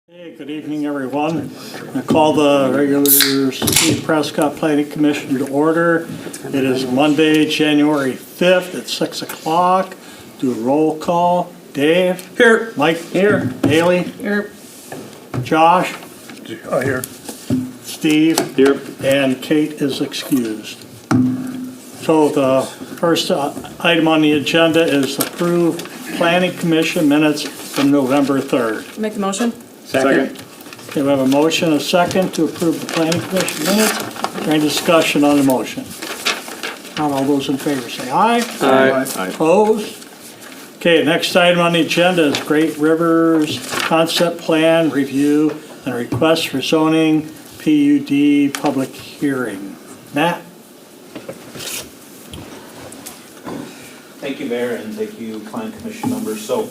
Hey, good evening, everyone. I call the regular City of Prescott Planning Commission to order. It is Monday, January 5th at 6 o'clock. Do a roll call. Dave? Here. Mike? Here. Haley? Here. Josh? Here. Steve? Here. And Kate is excused. So the first item on the agenda is approve Planning Commission minutes from November 3rd. Make the motion? Second. Okay, we have a motion, a second to approve the planning commission minutes. Is there any discussion on the motion? Not all those in favor say aye. Aye. Opposed? Okay, next item on the agenda is Great Rivers Concept Plan Review and Request for Zoning PUD Public Hearing. Matt? Thank you, Mayor, and thank you, Plan Commission members. So,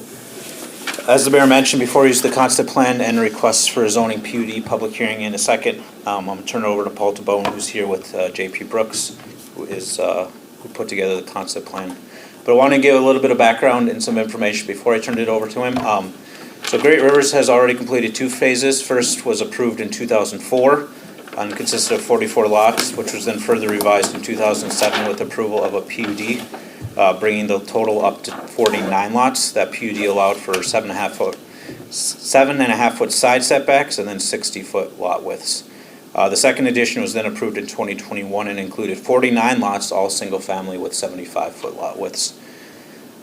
as the Mayor mentioned before, is the concept plan and requests for a zoning PUD public hearing in a second. I'm going to turn it over to Paul Tabone, who's here with J.P. Brooks, who put together the concept plan. But I want to give a little bit of background and some information before I turn it over to him. So Great Rivers has already completed two phases. First was approved in 2004 and consisted of 44 lots, which was then further revised in 2007 with approval of a PUD. Bringing the total up to 49 lots. That PUD allowed for 7.5 foot side setbacks and then 60-foot lot widths. The second edition was then approved in 2021 and included 49 lots, all single family with 75-foot lot widths.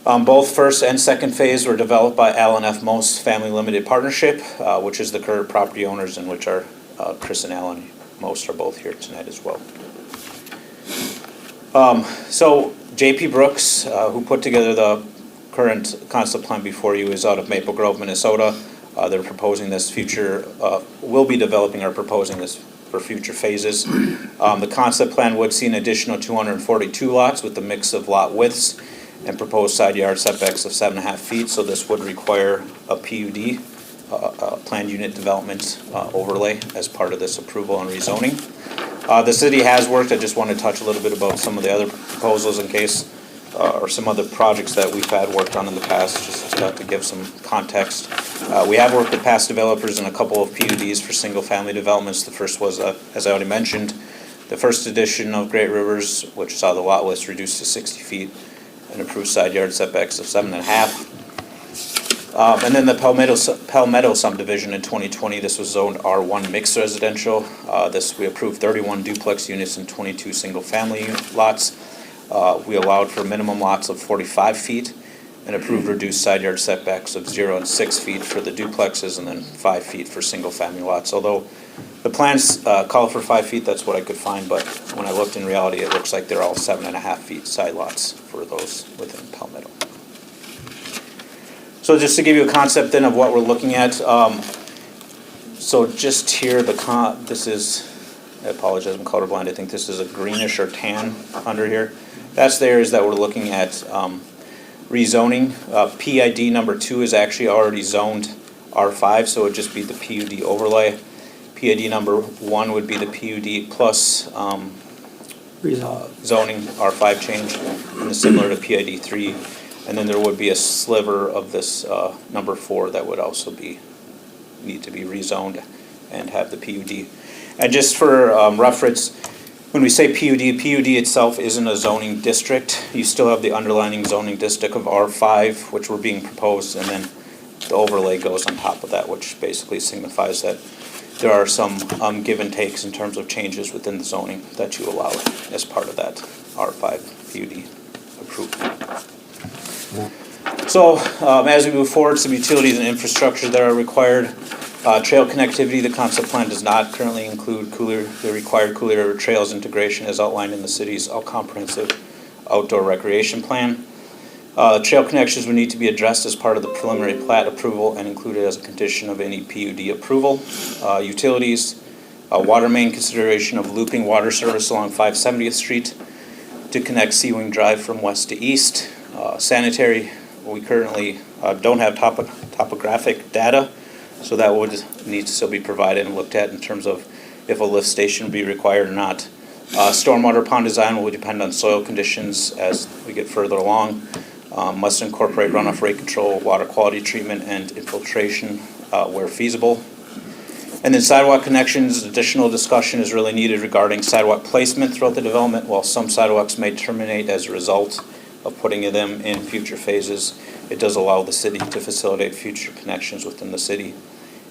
Both first and second phase were developed by Alan F. Most Family Limited Partnership, which is the current property owners, and which are Chris and Alan Most are both here tonight as well. So J.P. Brooks, who put together the current concept plan before you, is out of Maple Grove, Minnesota. They're proposing this will be developing or proposing this for future phases. The concept plan would see an additional 242 lots with a mix of lot widths and proposed side yard setbacks of 7.5 feet. So this would require a PUD, planned unit development overlay, as part of this approval and rezoning. The city has worked. I just want to touch a little bit about some of the other proposals in case, or some other projects that we've had worked on in the past, just to give some context. We have worked with past developers in a couple of PUDs for single-family developments. The first was, as I already mentioned, the first edition of Great Rivers, which saw the lot width reduced to 60 feet and approved side yard setbacks of 7.5. And then the Palmetto subdivision in 2020, this was zoned R1 mixed residential. We approved 31 duplex units and 22 single-family lots. We allowed for minimum lots of 45 feet and approved reduced side yard setbacks of 0 and 6 feet for the duplexes and then 5 feet for single-family lots. Although the plans call for 5 feet, that's what I could find, but when I looked in reality, it looks like they're all 7.5 feet side lots for those within Palmetto. So just to give you a concept then of what we're looking at, so just here, this is, I apologize, I'm colorblind, I think this is a greenish or tan under here. That's the areas that we're looking at rezoning. PID number 2 is actually already zoned R5, so it would just be the PUD overlay. PID number 1 would be the PUD plus zoning R5 change, and similar to PID 3. And then there would be a sliver of this number 4 that would also need to be rezoned and have the PUD. And just for reference, when we say PUD, PUD itself isn't a zoning district. You still have the underlying zoning district of R5, which were being proposed, and then the overlay goes on top of that, which basically signifies that there are some give and takes in terms of changes within the zoning that you allow as part of that R5 PUD approval. So as we move forward, some utilities and infrastructure that are required. Trail connectivity, the concept plan does not currently include the required Coulee River Trails integration as outlined in the city's comprehensive outdoor recreation plan. Trail connections would need to be addressed as part of the preliminary plat approval and included as a condition of any PUD approval. Utilities, water main consideration of looping water service along 570th Street to connect Seawing Drive from west to east. Sanitary, we currently don't have topographic data, so that would need to still be provided and looked at in terms of if a lift station would be required or not. Stormwater pond design will depend on soil conditions as we get further along. Must incorporate runoff rate control, water quality treatment, and infiltration where feasible. And then sidewalk connections, additional discussion is really needed regarding sidewalk placement throughout the development. While some sidewalks may terminate as a result of putting them in future phases, it does allow the city to facilitate future connections within the city.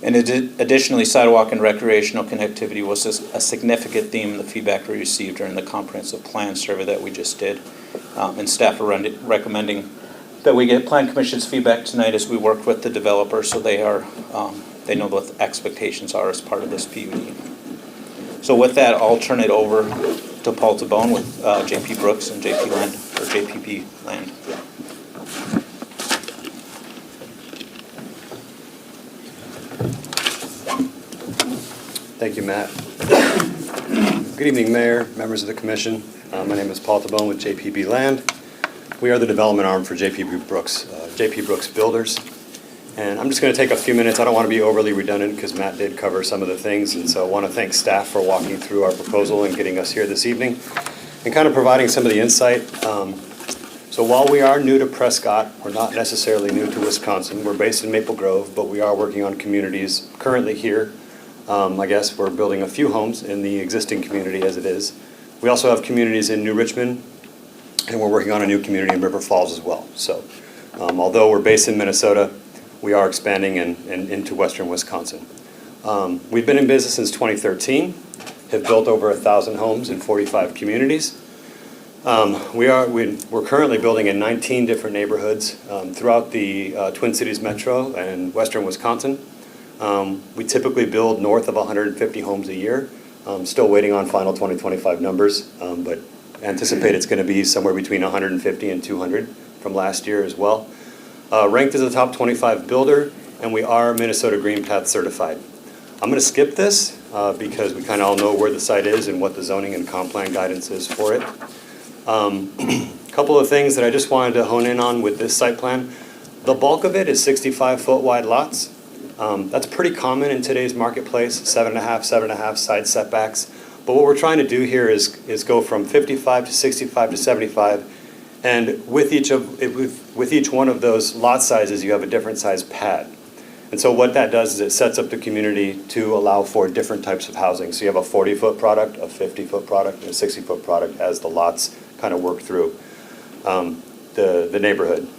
And additionally, sidewalk and recreational connectivity was a significant theme in the feedback we received during the comprehensive plan survey that we just did. And staff are recommending that we get Plan Commission's feedback tonight as we work with the developer, so they know what the expectations are as part of this PUD. So with that, I'll turn it over to Paul Tabone with JP Brooks and JPP Land. Thank you, Matt. Good evening, Mayor, members of the Commission. My name is Paul Tabone with JPB Land. We are the development arm for JP Brooks Builders. And I'm just going to take a few minutes. I don't want to be overly redundant because Matt did cover some of the things. And so I want to thank staff for walking through our proposal and getting us here this evening and kind of providing some of the insight. So while we are new to Prescott, we're not necessarily new to Wisconsin. We're based in Maple Grove, but we are working on communities currently here. I guess we're building a few homes in the existing community as it is. We also have communities in New Richmond, and we're working on a new community in River Falls as well. So although we're based in Minnesota, we are expanding into western Wisconsin. We've been in business since 2013, have built over 1,000 homes in 45 communities. We're currently building in 19 different neighborhoods throughout the Twin Cities Metro and western Wisconsin. We typically build north of 150 homes a year. Still waiting on final 2025 numbers, but anticipate it's going to be somewhere between 150 and 200 from last year as well. Ranked as a top 25 builder, and we are Minnesota Green Path certified. I'm going to skip this because we kind of all know where the site is and what the zoning and comp plan guidance is for it. A couple of things that I just wanted to hone in on with this site plan. The bulk of it is 65-foot wide lots. That's pretty common in today's marketplace, 7.5 side setbacks. But what we're trying to do here is go from 55 to 65 to 75. And with each one of those lot sizes, you have a different size pad. And so what that does is it sets up the community to allow for different types of housing. So you have a 40-foot product, a 50-foot product, and a 60-foot product as the lots kind of work through the neighborhood.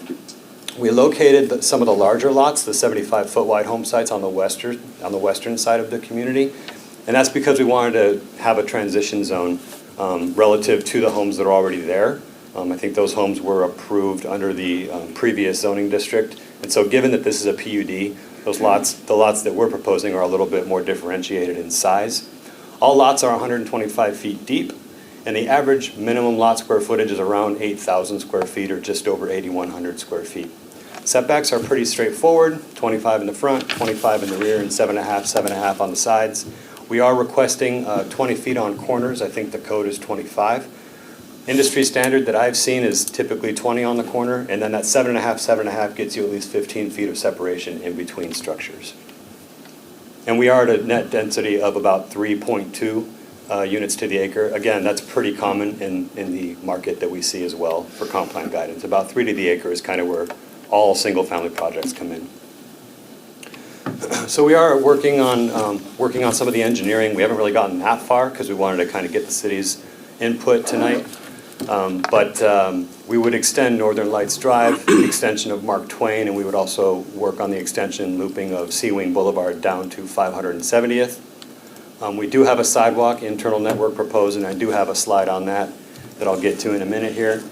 We located some of the larger lots, the 75-foot wide home sites on the western side of the community. And that's because we wanted to have a transition zone relative to the homes that are already there. I think those homes were approved under the previous zoning district. And so given that this is a PUD, the lots that we're proposing are a little bit more differentiated in size. All lots are 125 feet deep, and the average minimum lot square footage is around 8,000 square feet or just over 8,100 square feet. Setbacks are pretty straightforward, 25 in the front, 25 in the rear, and 7.5 on the sides. We are requesting 20 feet on corners. I think the code is 25. Industry standard that I've seen is typically 20 on the corner, and then that 7.5 gets you at least 15 feet of separation in between structures. And we are at a net density of about 3.2 units to the acre. Again, that's pretty common in the market that we see as well for comp plan guidance. About 3 to the acre is kind of where all single-family projects come in. So we are working on some of the engineering. We haven't really gotten that far because we wanted to kind of get the city's input tonight. But we would extend Northern Lights Drive, the extension of Mark Twain, and we would also work on the extension looping of Sea Wing Boulevard down to 570th. We do have a sidewalk internal network proposed, and I do have a slide on that I'll get to in a minute here.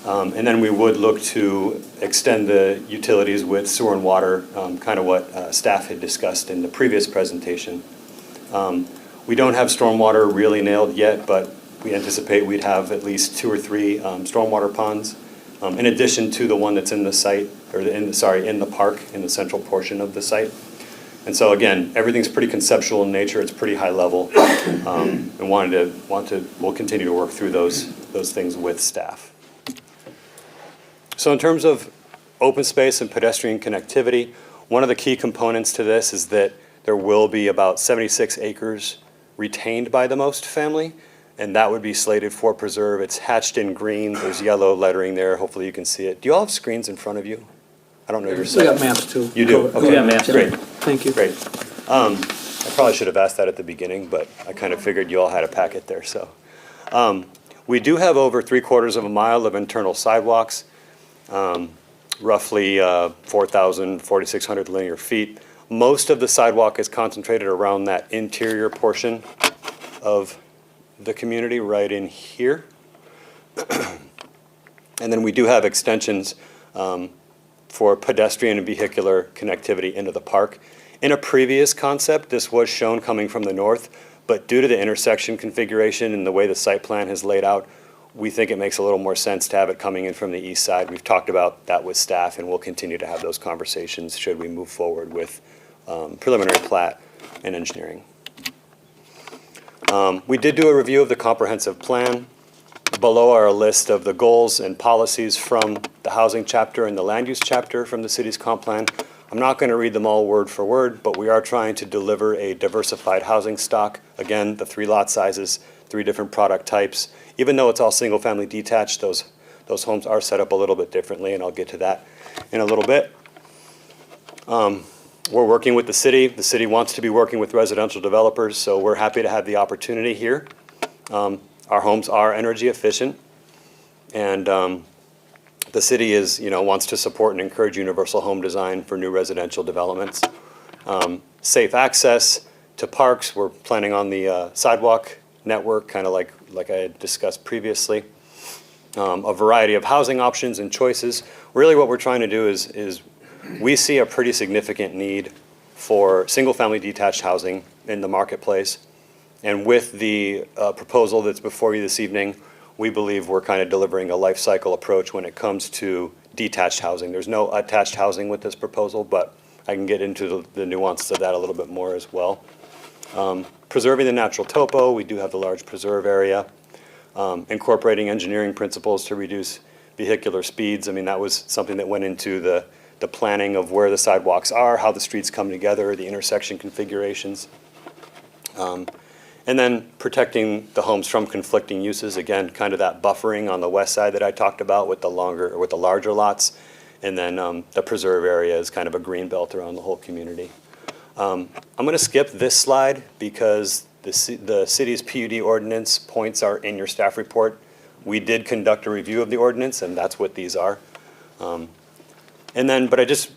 And then we would look to extend the utilities with sewer and water, kind of what staff had discussed in the previous presentation. We don't have stormwater really nailed yet, but we anticipate we'd have at least 2 or 3 stormwater ponds, in addition to the one that's in the site, or in the park, in the central portion of the site. And so again, everything's pretty conceptual in nature. It's pretty high level, and we'll continue to work through those things with staff. So in terms of open space and pedestrian connectivity, one of the key components to this is that there will be about 76 acres retained by the Most family, and that would be slated for preserve. It's hatched in green. There's yellow lettering there. Hopefully you can see it. Do you all have screens in front of you? I don't know your site. We got maps too. You do? Okay. We got maps. Great. Thank you. Great. I probably should have asked that at the beginning, but I kind of figured you all had a packet there, so. We do have over 3/4 of a mile of internal sidewalks, roughly 4,600 linear feet. Most of the sidewalk is concentrated around that interior portion of the community right in here. And then we do have extensions for pedestrian and vehicular connectivity into the park. In a previous concept, this was shown coming from the north, but due to the intersection configuration and the way the site plan is laid out, we think it makes a little more sense to have it coming in from the east side. We've talked about that with staff, and we'll continue to have those conversations should we move forward with preliminary plat and engineering. We did do a review of the comprehensive plan. Below are a list of the goals and policies from the housing chapter and the land use chapter from the city's comp plan. I'm not going to read them all word for word, but we are trying to deliver a diversified housing stock. Again, the 3 lot sizes, 3 different product types. Even though it's all single-family detached, those homes are set up a little bit differently, and I'll get to that in a little bit. We're working with the city. The city wants to be working with residential developers, so we're happy to have the opportunity here. Our homes are energy efficient, and the city wants to support and encourage universal home design for new residential developments. Safe access to parks. We're planning on the sidewalk network, kind of like I had discussed previously. A variety of housing options and choices. Really what we're trying to do is we see a pretty significant need for single-family detached housing in the marketplace. And with the proposal that's before you this evening, we believe we're kind of delivering a life cycle approach when it comes to detached housing. There's no attached housing with this proposal, but I can get into the nuances of that a little bit more as well. Preserving the natural topo, we do have the large preserve area. Incorporating engineering principles to reduce vehicular speeds. I mean, that was something that went into the planning of where the sidewalks are, how the streets come together, the intersection configurations. And then protecting the homes from conflicting uses. Again, kind of that buffering on the west side that I talked about with the larger lots. And then the preserve area is kind of a green belt around the whole community. I'm going to skip this slide because the city's PUD ordinance points are in your staff report. We did conduct a review of the ordinance, and that's what these are. But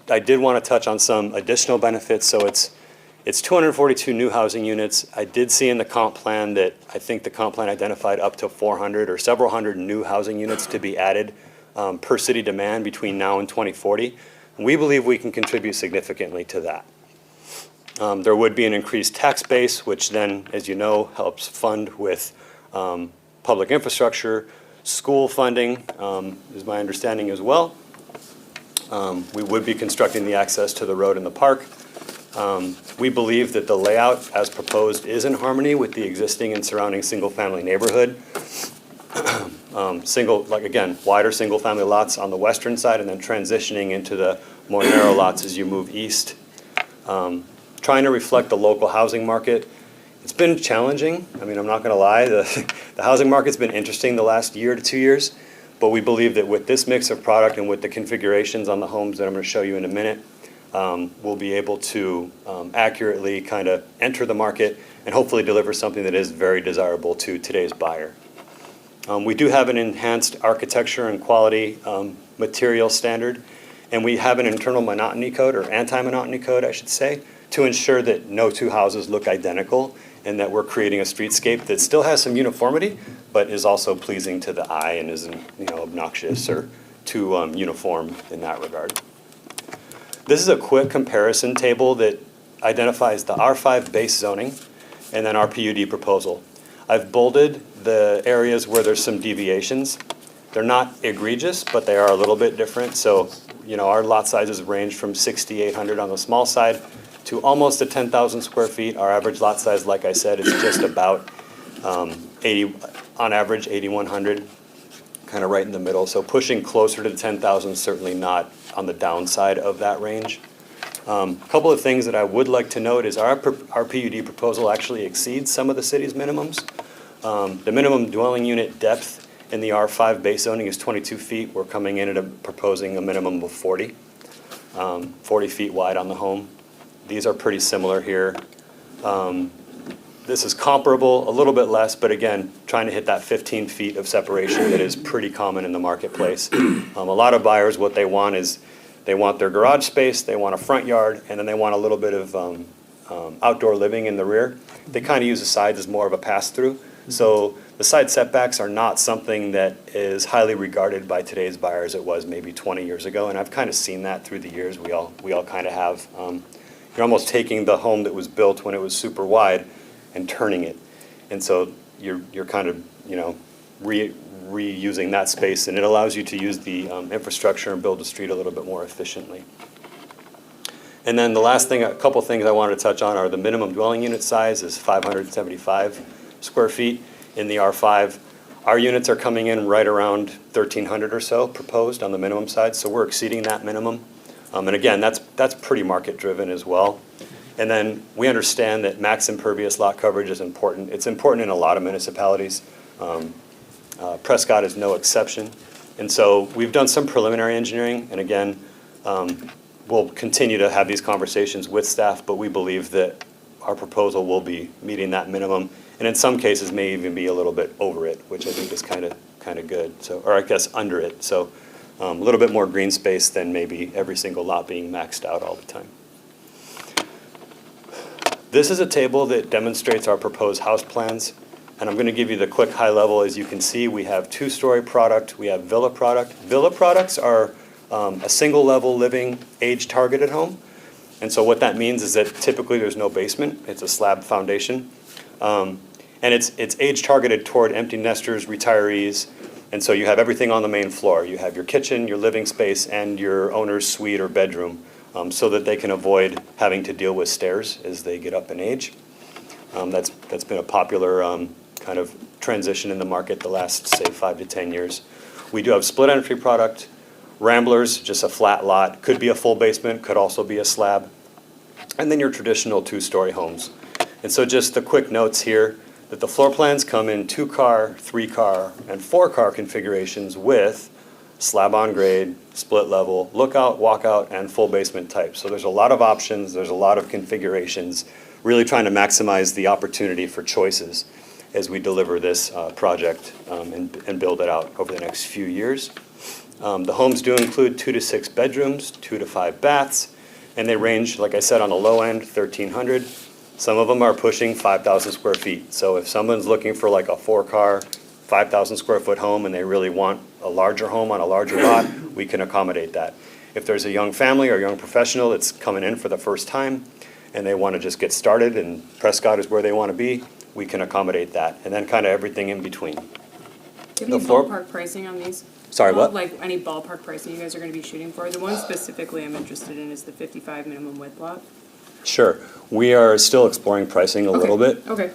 I did want to touch on some additional benefits. So it's 242 new housing units. I did see in the comp plan that I think the comp plan identified up to 400 or several hundred new housing units to be added per city demand between now and 2040. We believe we can contribute significantly to that. There would be an increased tax base, which then, as you know, helps fund with public infrastructure, school funding, is my understanding as well. We would be constructing the access to the road and the park. We believe that the layout as proposed is in harmony with the existing and surrounding single-family neighborhood. Wider single-family lots on the western side and then transitioning into the more narrow lots as you move east. Trying to reflect the local housing market. It's been challenging. I mean, I'm not going to lie. The housing market's been interesting the last year to 2 years, but we believe that with this mix of product and with the configurations on the homes that I'm going to show you in a minute, we'll be able to accurately kind of enter the market and hopefully deliver something that is very desirable to today's buyer. We do have an enhanced architecture and quality material standard, and we have an internal monotony code, or anti-monotony code, I should say, to ensure that no 2 houses look identical and that we're creating a streetscape that still has some uniformity, but is also pleasing to the eye and isn't obnoxious or too uniform in that regard. This is a quick comparison table that identifies the R5 base zoning and then our PUD proposal. I've bolded the areas where there's some deviations. They're not egregious, but they are a little bit different. So, our lot sizes range from 6,800 on the small side to almost 10,000 square feet. Our average lot size, like I said, is just about 80, on average 8,100, kind of right in the middle. So pushing closer to 10,000, certainly not on the downside of that range. A couple of things that I would like to note is our PUD proposal actually exceeds some of the city's minimums. The minimum dwelling unit depth in the R5 base zoning is 22 feet. We're coming in at proposing a minimum of 40 feet wide on the home. These are pretty similar here. This is comparable, a little bit less, but again, trying to hit that 15 feet of separation that is pretty common in the marketplace. A lot of buyers, what they want is, they want their garage space, they want a front yard, and then they want a little bit of outdoor living in the rear. They kind of use the sides as more of a pass-through. So the side setbacks are not something that is highly regarded by today's buyers. It was maybe 20 years ago, and I've kind of seen that through the years. We all kind of have. You're almost taking the home that was built when it was super wide and turning it. And so you're kind of, reusing that space, and it allows you to use the infrastructure and build the street a little bit more efficiently. And then the last thing, a couple things I wanted to touch on are the minimum dwelling unit size is 575 square feet in the R5. Our units are coming in right around 1,300 or so proposed on the minimum side, so we're exceeding that minimum. And again, that's pretty market driven as well. And then we understand that max impervious lot coverage is important. It's important in a lot of municipalities. Prescott is no exception. And so we've done some preliminary engineering, and again, we'll continue to have these conversations with staff, but we believe that our proposal will be meeting that minimum, and in some cases may even be a little bit over it, which I think is kind of good. So, or I guess under it. So a little bit more green space than maybe every single lot being maxed out all the time. This is a table that demonstrates our proposed house plans, and I'm going to give you the quick high level. As you can see, we have two-story product, we have villa product. Villa products are a single level living age targeted home. And so what that means is that typically there's no basement, it's a slab foundation. And it's age targeted toward empty nesters, retirees, and so you have everything on the main floor. You have your kitchen, your living space, and your owner's suite or bedroom, so that they can avoid having to deal with stairs as they get up in age. That's been a popular kind of transition in the market the last, say, 5 to 10 years. We do have split entry product, ramblers, just a flat lot, could be a full basement, could also be a slab, and then your traditional two-story homes. And so just the quick notes here, that the floor plans come in 2-car, 3-car, and 4-car configurations with slab on grade, split level, lookout, walkout, and full basement type. So there's a lot of options, there's a lot of configurations, really trying to maximize the opportunity for choices as we deliver this project and build it out over the next few years. The homes do include 2 to 6 bedrooms, 2 to 5 baths, and they range, like I said, on the low end, 1,300. Some of them are pushing 5,000 square feet. So if someone's looking for like a 4-car, 5,000 square foot home and they really want a larger home on a larger lot, we can accommodate that. If there's a young family or young professional that's coming in for the first time and they want to just get started and Prescott is where they want to be, we can accommodate that. And then kind of everything in between. Do you have any ballpark pricing on these? Sorry, what? Like any ballpark pricing you guys are gonna be shooting for? The one specifically I'm interested in is the 55 minimum width lot. Sure. We are still exploring pricing a little bit. Okay.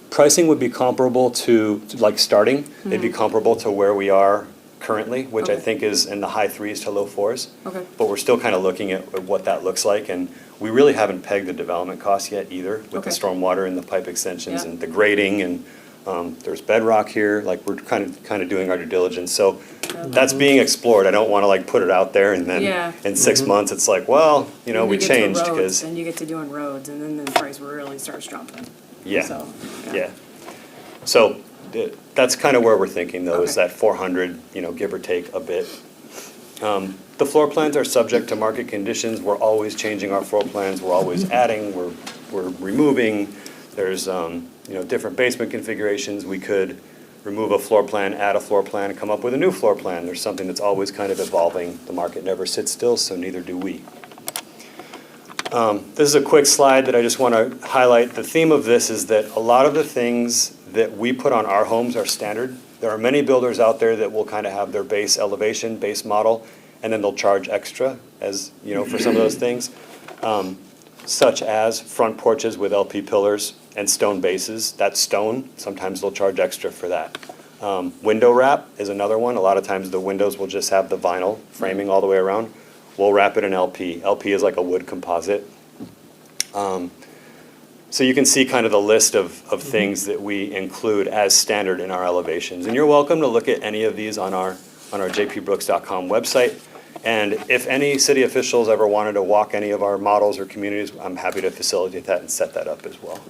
Pricing would be comparable to like starting, it'd be comparable to where we are currently, which I Okay. think is in the high 3s to low 4s. Okay. But we're still kind of looking at what that looks like, and we really haven't pegged the development costs yet either with the Okay. stormwater and the pipe extensions Yeah. and the grading, and there's bedrock here, like we're kind of doing our due diligence. So that's being explored. I don't want to like put it out there and then Yeah. in 6 months, it's like, well, When we you get to changed roads, because, Then you get to doing roads, and then the price really starts jumping. yeah. So, Yeah. So that's kind of where we're thinking though, is Okay. that 400, give or take a bit. The floor plans are subject to market conditions. We're always changing our floor plans. We're always adding, we're removing. There's, different basement configurations. We could remove a floor plan, add a floor plan, come up with a new floor plan. There's something that's always kind of evolving. The market never sits still, so neither do we. This is a quick slide that I just want to highlight. The theme of this is that a lot of the things that we put on our homes are standard. There are many builders out there that will kind of have their base elevation, base model, and then they'll charge extra as, for some of those things, such as front porches with LP pillars and stone bases. That's stone. Sometimes they'll charge extra for that. Window wrap is another one. A lot of times the windows will just have the vinyl framing all the way around. We'll wrap it in LP. LP is like a wood composite. So you can see kind of the list of things that we include as standard in our elevations. And you're welcome to look at any of these on our jpbrooks.com website. And if any city officials ever wanted to walk any of our models or communities, I'm happy to facilitate that and set that up as well.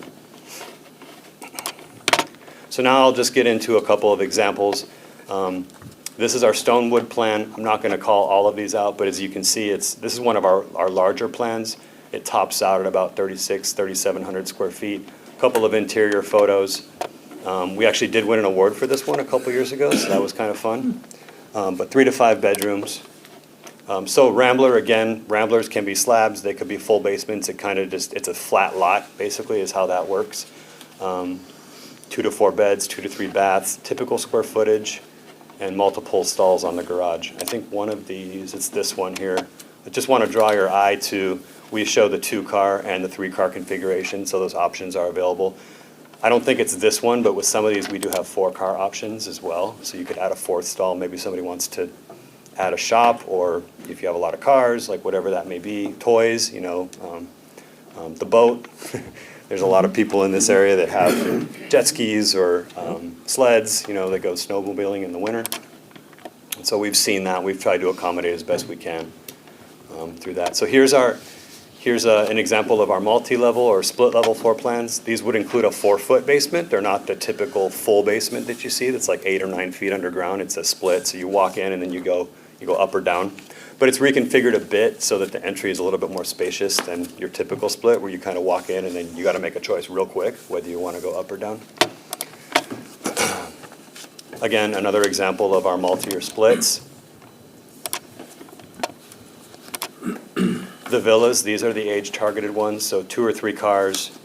So now I'll just get into a couple of examples. This is our Stonewood plan. I'm not going to call all of these out, but as you can see, this is one of our larger plans. It tops out at about 3,700 square feet. A couple of interior photos. We actually did win an award for this one a couple years ago, so that was kind of fun. But 3 to 5 bedrooms. So Rambler, again, Ramblers can be slabs, they could be full basements. It kind of just, it's a flat lot, basically, is how that works. 2 to 4 beds, 2 to 3 baths, typical square footage, and multiple stalls on the garage. I think one of these, it's this one here. I just want to draw your eye to, we show the 2-car and the 3-car configuration, so those options are available. I don't think it's this one, but with some of these, we do have 4-car options as well. So you could add a 4th stall. Maybe somebody wants to add a shop, or if you have a lot of cars, like whatever that may be, toys, you know, the boat. There's a lot of people in this area that have jet skis or sleds, you know, that go snowmobiling in the winter. And so we've seen that. We've tried to accommodate as best we can through that. So here's an example of our multi-level or split-level floor plans. These would include a 4-foot basement. They're not the typical full basement that you see that's like 8 or 9 feet underground. It's a split, so you walk in and then you go up or down. But it's reconfigured a bit so that the entry is a little bit more spacious than your typical split, where you kind of walk in and then you got to make a choice real quick whether you want to go up or down. Again, another example of our multi or splits. The villas, these are the age-targeted ones, so 2 or 3 cars,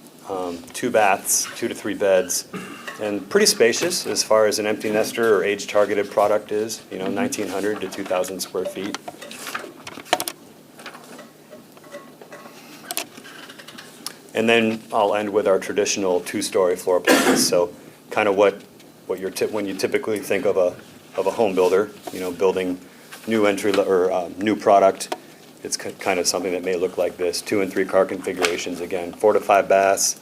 2 baths, 2 to 3 beds, and pretty spacious as far as an empty nester or age-targeted product is, you know, 1,900 to 2,000 square feet. And then I'll end with our traditional 2-story floor plans. So kind of what when you typically think of a home builder, you know, building new new product. It's kind of something that may look like this. 2 and 3 car configurations, again, 4 to 5 baths,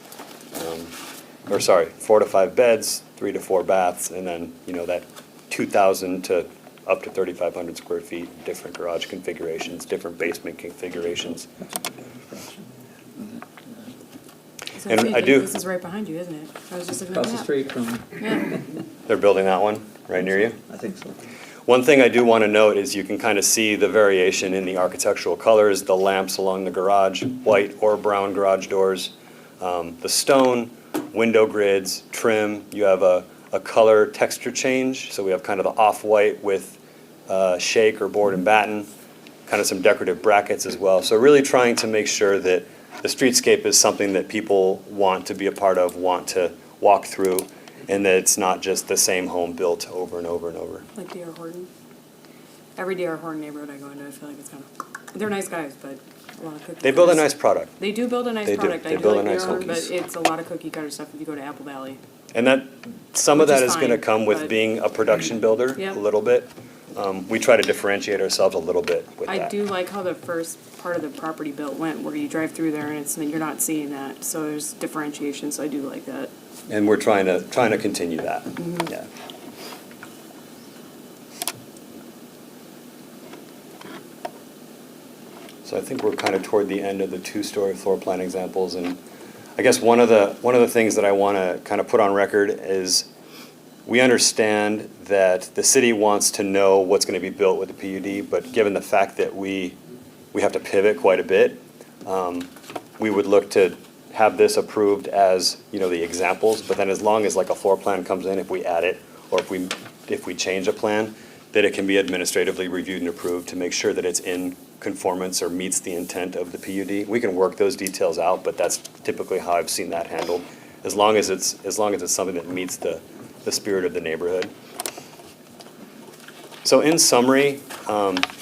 4 to 5 beds, 3 to 4 baths, and then, you know, that 2,000 to up to 3,500 square feet, different garage configurations, different basement configurations. So And I do- This is right behind you, isn't it? I was just looking at Across the that. street from, Yeah. They're building that one right near you. I think so. One thing I do want to note is you can kind of see the variation in the architectural colors, the lamps along the garage, white or brown garage doors, the stone, window grids, trim. You have a color texture change. So we have kind of the off-white with shake or board and batten, kind of some decorative brackets as well. So really trying to make sure that the streetscape is something that people want to be a part of, want to walk through, and that it's not just the same home built over and over and over. Like D.R. Horton. Every D.R. Horton neighborhood I go into, I feel like it's kind of, they're nice guys, but a lot of cookie They build a cutters. nice product. They do build a nice They do. product. They I do build like a nice D.R. Horton, but cookies. it's a lot of cookie cutter stuff if you go to Apple Valley. And that, some of Which that is is gonna fine, come with but- being a production builder Yep. a little bit. We try to differentiate ourselves a little bit with I that. do like how the first part of the property built went, where you drive through there and you're not seeing that. So there's differentiation, so I do like that. And we're trying to continue that, Mm-hmm. yeah. So I think we're kind of toward the end of the 2-story floor plan examples, and I guess one of the things that I want to kind of put on record is we understand that the city wants to know what's going to be built with the PUD, but given the fact that we have to pivot quite a bit, we would look to have this approved as, you know, the examples, but then as long as like a floor plan comes in, if we add it, or if we change a plan, that it can be administratively reviewed and approved to make sure that it's in conformance or meets the intent of the PUD. We can work those details out, but that's typically how I've seen that handled, as long as it's something that meets the spirit of the neighborhood. So in summary,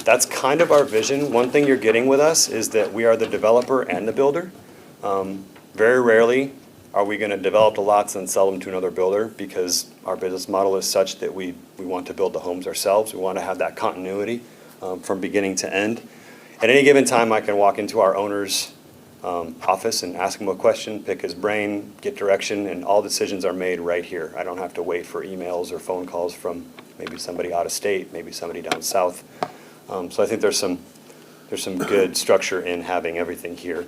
that's kind of our vision. One thing you're getting with us is that we are the developer and the builder. Very rarely are we going to develop the lots and sell them to another builder, because our business model is such that we want to build the homes ourselves. We want to have that continuity from beginning to end. At any given time, I can walk into our owner's office and ask him a question, pick his brain, get direction, and all decisions are made right here. I don't have to wait for emails or phone calls from maybe somebody out of state, maybe somebody down south. So I think there's some good structure in having everything here.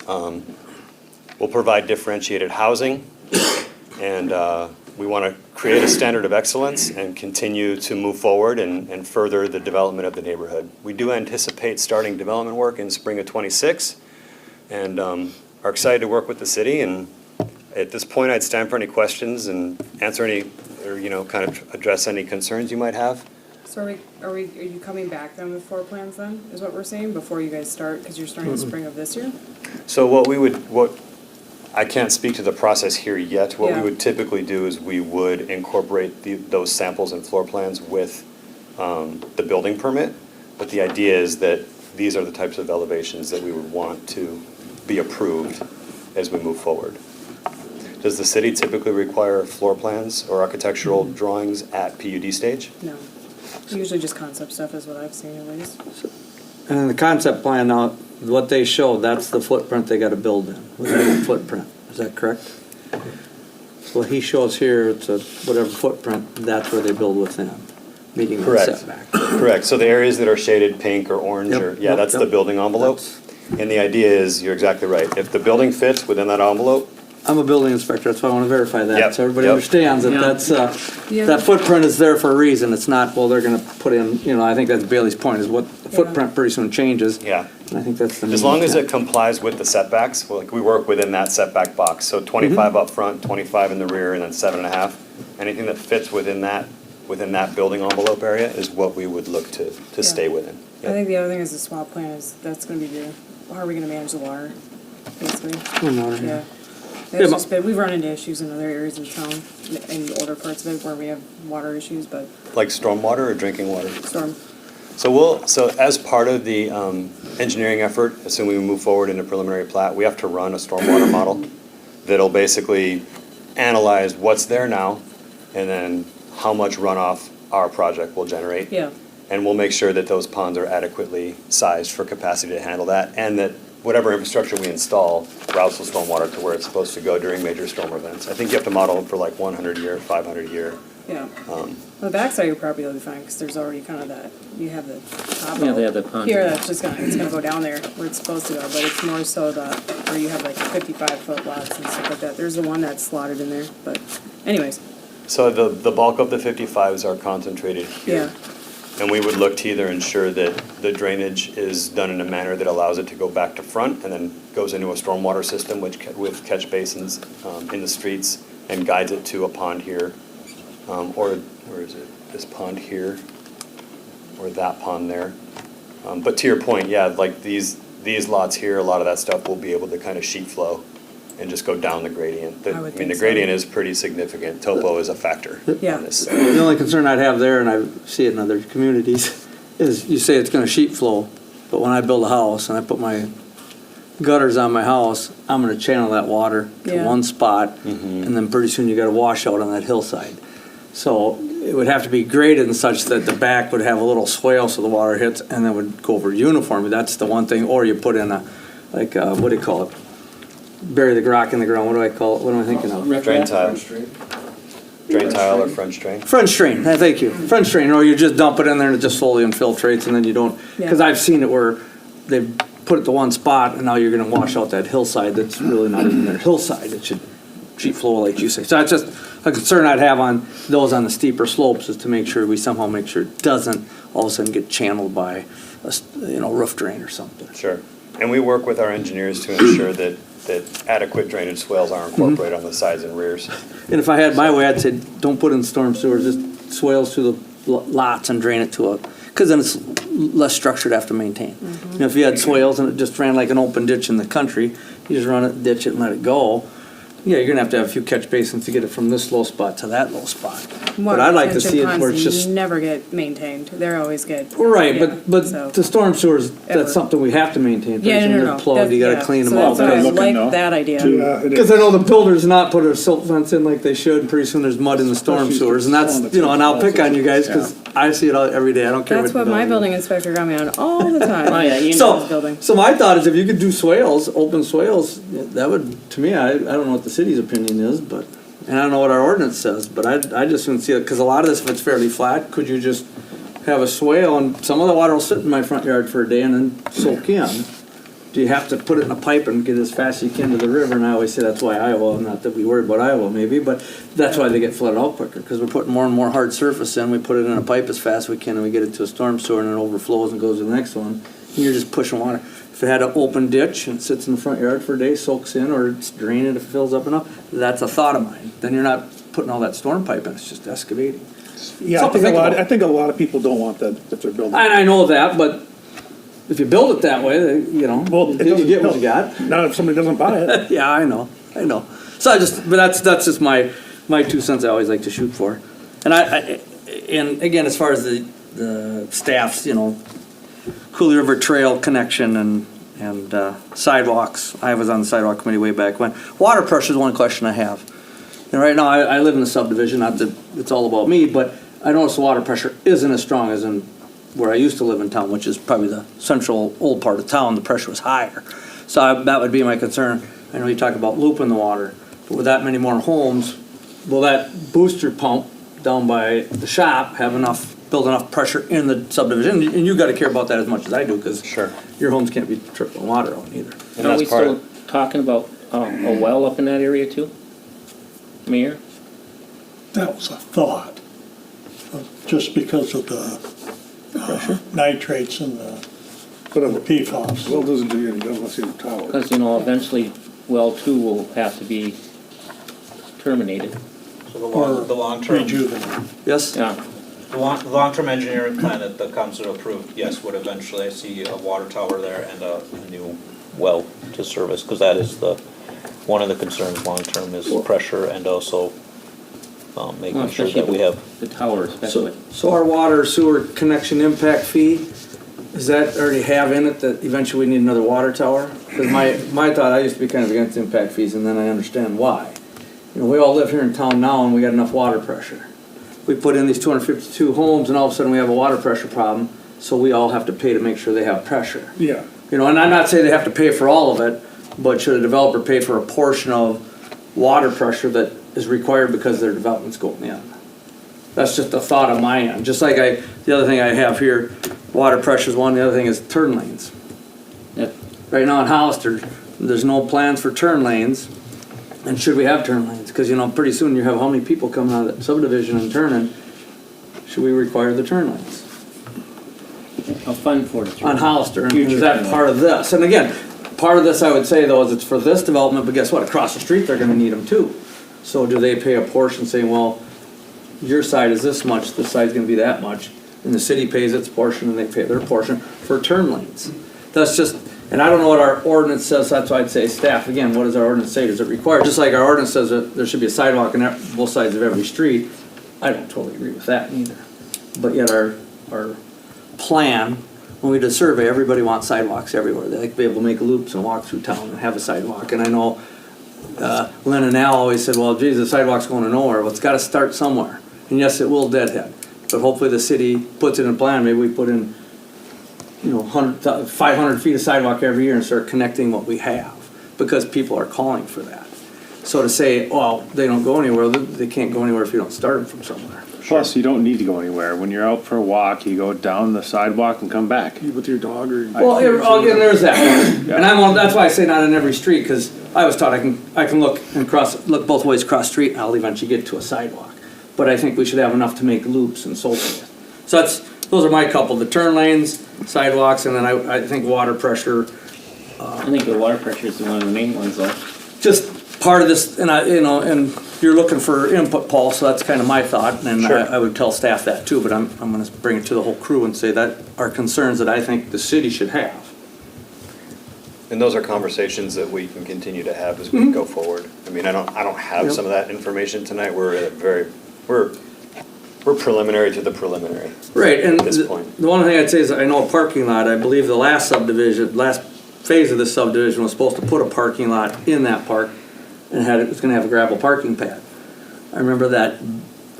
We'll provide differentiated housing, and we want to create a standard of excellence and continue to move forward and further the development of the neighborhood. We do anticipate starting development work in spring of '26, and are excited to work with the city. And at this point, I'd stand for any questions and answer any, or kind of address any concerns you might have. So are you coming back then with floor plans then, is what we're saying, before you guys start, because you're starting in spring of this year? So I can't speak to the process here yet. What we Yeah. would typically do is we would incorporate those samples and floor plans with the building permit. But the idea is that these are the types of elevations that we would want to be approved as we move forward. Does the city typically require floor plans or architectural drawings at PUD stage? No. Usually just concept stuff is what I've seen at least. And in the concept plan now, what they showed, that's the footprint they gotta build in, within the footprint, is that correct? So what he shows here, it's a whatever footprint, that's where they build within, meeting the Correct. setback. Correct. So the areas that are shaded pink or orange, Yep, yeah, yep, that's the yep. building envelope. That's- And the idea is, you're exactly right. If the building fits within that envelope, I'm a building inspector, that's why I wanna verify that, Yep, so everybody yep. understands that Yeah. that's, Yeah. that footprint is there for a reason, it's not, well, they're gonna put in, I think that's Bailey's point, is what, the footprint pretty soon changes. yeah. And I think that's the. As main long as it intent. complies with the setbacks, like we work within that setback box. So 25 up front, 25 in the rear, and then 7.5. Anything that fits within that building envelope area is what we would look to stay within. I think the other thing is the swap plan is, that's gonna be how are we gonna manage the water, basically? Water, Yeah. Yeah, There's but- just been, we've run into issues in other areas of town, in the older parts of it where we have water issues, but Like stormwater or drinking water? storm. So as part of the engineering effort, assuming we move forward into preliminary plat, we have to run a stormwater model that'll basically analyze what's there now and then how much runoff our project will generate. Yeah. And we'll make sure that those ponds are adequately sized for capacity to handle that, and that whatever infrastructure we install routes the stormwater to where it's supposed to go during major storm events. I think you have to model it for like 100-year, 500-year. Yeah. On the backside of your property will be fine, because there's already kind of that, you have the top Yeah, they out have the pond. here, that's just it's gonna go down there where it's supposed to go, but it's more so where you have like 55-foot lots and stuff like that. There's the one that's slotted in there, but anyways, So the bulk of the 55s are concentrated here. yeah. And we would look to either ensure that the drainage is done in a manner that allows it to go back to front and then goes into a stormwater system with catch basins in the streets and guides it to a pond here. Or is it this pond here? Or that pond there? But to your point, yeah, like these lots here, a lot of that stuff will be able to kind of sheet flow and just go down the gradient. I would The think so. gradient is pretty significant. Topo is a factor Yeah. on this. The only concern I'd have there, and I see it in other communities, is you say it's gonna sheet flow, but when I build a house and I put my gutters on my house, I'm gonna channel that water to Yeah. one spot, and then pretty soon you got a washout on that hillside. So it would have to be graded in such that the back would have a little swale so the water hits and then would go over uniformly. That's the one thing, or you put in what do you call it? Bury the rock in the ground, what do I call it? What am I thinking of? Drain tile. Drain tile or French drain. French drain, thank you. French drain, or you just dump it in there and it just slowly infiltrates and then you don't, because Yeah. I've seen it where they've put it to one spot and now you're gonna wash out that hillside that's really not even their hillside. It should sheet flow like you say. So that's just a concern I'd have on those on the steeper slopes, is to make sure we somehow make sure it doesn't all of a sudden get channeled by a roof drain or something. Sure. And we work with our engineers to ensure that adequate drainage swales are incorporated on the sides and rears. And if I had my way, I'd say, don't put in storm sewers, just swales through the lots and drain it to because then it's less structure to have to maintain. You know, if you had swales and it just ran like an open ditch in the country, you just run it, ditch it, and let it go. Yeah, you're gonna have to have a few catch basins to get it from this low spot to that low spot. But I'd like to see it where it's just. Never get maintained, they're always good. Right, Yeah, but so- the storm sewers, Ever. that's something we have to maintain. Yeah, no. They're plugged, you gotta That's- clean them so out. that's why I Looking like though. that idea. Yeah, it Because is. I know the builders not put a silt fence in like they should, and pretty soon there's mud in the storm Especially sewers, and that's, on the and I'll pick on you guys, Yeah. because I see it all, every day, I don't care That's what. what my building inspector got me on all the time. Oh, yeah, you So, His building. so my thought is if you could do swales, open swales, that would, to me, I don't know what the city's opinion is, but, and I don't know what our ordinance says, but I just wouldn't see it, because a lot of this, if it's fairly flat, could you just have a swale and some of the water will sit in my front yard for a day and then soak in. Do you have to put it in a pipe and get as fast as you can to the river? And I always say that's why Iowa, not that we worry about Iowa maybe, but that's why they get flooded out quicker, because we're putting more and more hard surface in. We put it in a pipe as fast as we can and we get it to a storm sewer and it overflows and goes to the next one. And you're just pushing water. If it had an open ditch and it sits in the front yard for a day, soaks in, or it's drained if it fills up enough, that's a thought of mine. Then you're not putting all that storm pipe in, it's just excavating. Yeah, Something to think about. I think a lot of people don't want that if they're building. And I know that, but if you build it that way, you know, Well, it you doesn't get what you help. got. Not if somebody doesn't buy it. Yeah, I know. So but that's just my 2 cents I always like to shoot for. And and again, as far as the staff's, you know, Cooley River Trail connection and sidewalks, I was on the sidewalk committee way back when. Water pressure is one question I have. And right now, I live in the subdivision, not that it's all about me, but I notice the water pressure isn't as strong as in where I used to live in town, which is probably the central old part of town. The pressure was higher. So that would be my concern. I know you talk about looping the water, but with that many more homes, will that booster pump down by the shop build enough pressure in the subdivision? And you gotta care about that as much as I do, because Sure. your homes can't be trickling water out either. And Are that's we part still of, talking about a well up in that area too? Mayor? That was a thought, just because of the nitrates and the But a PFAS. well doesn't do you any good unless you have a tower. Because, eventually well two will have to be terminated. So Or the long-term, rejuvenate. Yes? Yeah, the long-term engineering plan that the council approved, yes, would eventually see a water tower there and a new well to service, because that is one of the concerns long-term is pressure and also making sure especially that we have. the tower especially. So our water sewer connection impact fee, does that already have in it that eventually we need another water tower? Because my thought, I used to be kind of against impact fees, and then I understand why. You know, we all live here in town now and we got enough water pressure. We put in these 252 homes and all of a sudden we have a water pressure problem, so we all have to pay to make sure they have pressure. Yeah. You know, and I'm not saying they have to pay for all of it, but should a developer pay for a portion of water pressure that is required because their development's going in? That's just a thought on my end. Just like the other thing I have here, water pressure is one, the other thing is turn lanes. Yep. Right now in Hollister, there's no plans for turn lanes, and should we have turn lanes? Because, pretty soon you have how many people coming out of that subdivision and turning, should we require the turn lanes? A fund for it. On Hollister, and Future is that turn part of this? And again, part of this I would say though is it's for this development, but guess what, across the street they're gonna need them too. So do they pay a portion saying, well, your side is this much, this side's gonna be that much, and the city pays its portion and they pay their portion for turn lanes? That's just, and I don't know what our ordinance says, that's why I'd say staff, again, what does our ordinance say? Does it require, just like our ordinance says that there should be a sidewalk on both sides of every street, I don't totally agree with that either. But yet our plan, when we did a survey, everybody wants sidewalks everywhere. They like to be able to make loops and walk through town and have a sidewalk. And I know Lynn and Al always said, well, geez, the sidewalk's going to nowhere. Well, it's got to start somewhere. And yes, it will deadhead. But hopefully the city puts it in a plan. Maybe we put in, 500 feet of sidewalk every year and start connecting what we have. Because people are calling for that. So to say, well, they don't go anywhere, they can't go anywhere if you don't start them from somewhere. Plus, you don't need to go anywhere. When you're out for a walk, you go down the sidewalk and come back. You with your dog or. Well, again, there's that one. And that's why I say not in every street, because I was taught I can look both ways across the street and I'll eventually get to a sidewalk. But I think we should have enough to make loops and so forth. So those are my couple, the turn lanes, sidewalks, and then I think water pressure. I think the water pressure is one of the main ones though. Just part of this, and and you're looking for input, Paul, so that's kind of my thought, and Sure. I would tell staff that too, but I'm gonna bring it to the whole crew and say that are concerns that I think the city should have. and those are conversations that we can continue to have as we go forward. I mean, I don't have Yep. some of that information tonight. We're preliminary to the preliminary. Right, and At this point. the one thing I'd say is I know a parking lot, I believe the last phase of this subdivision was supposed to put a parking lot in that park and it was gonna have a gravel parking pad. I remember that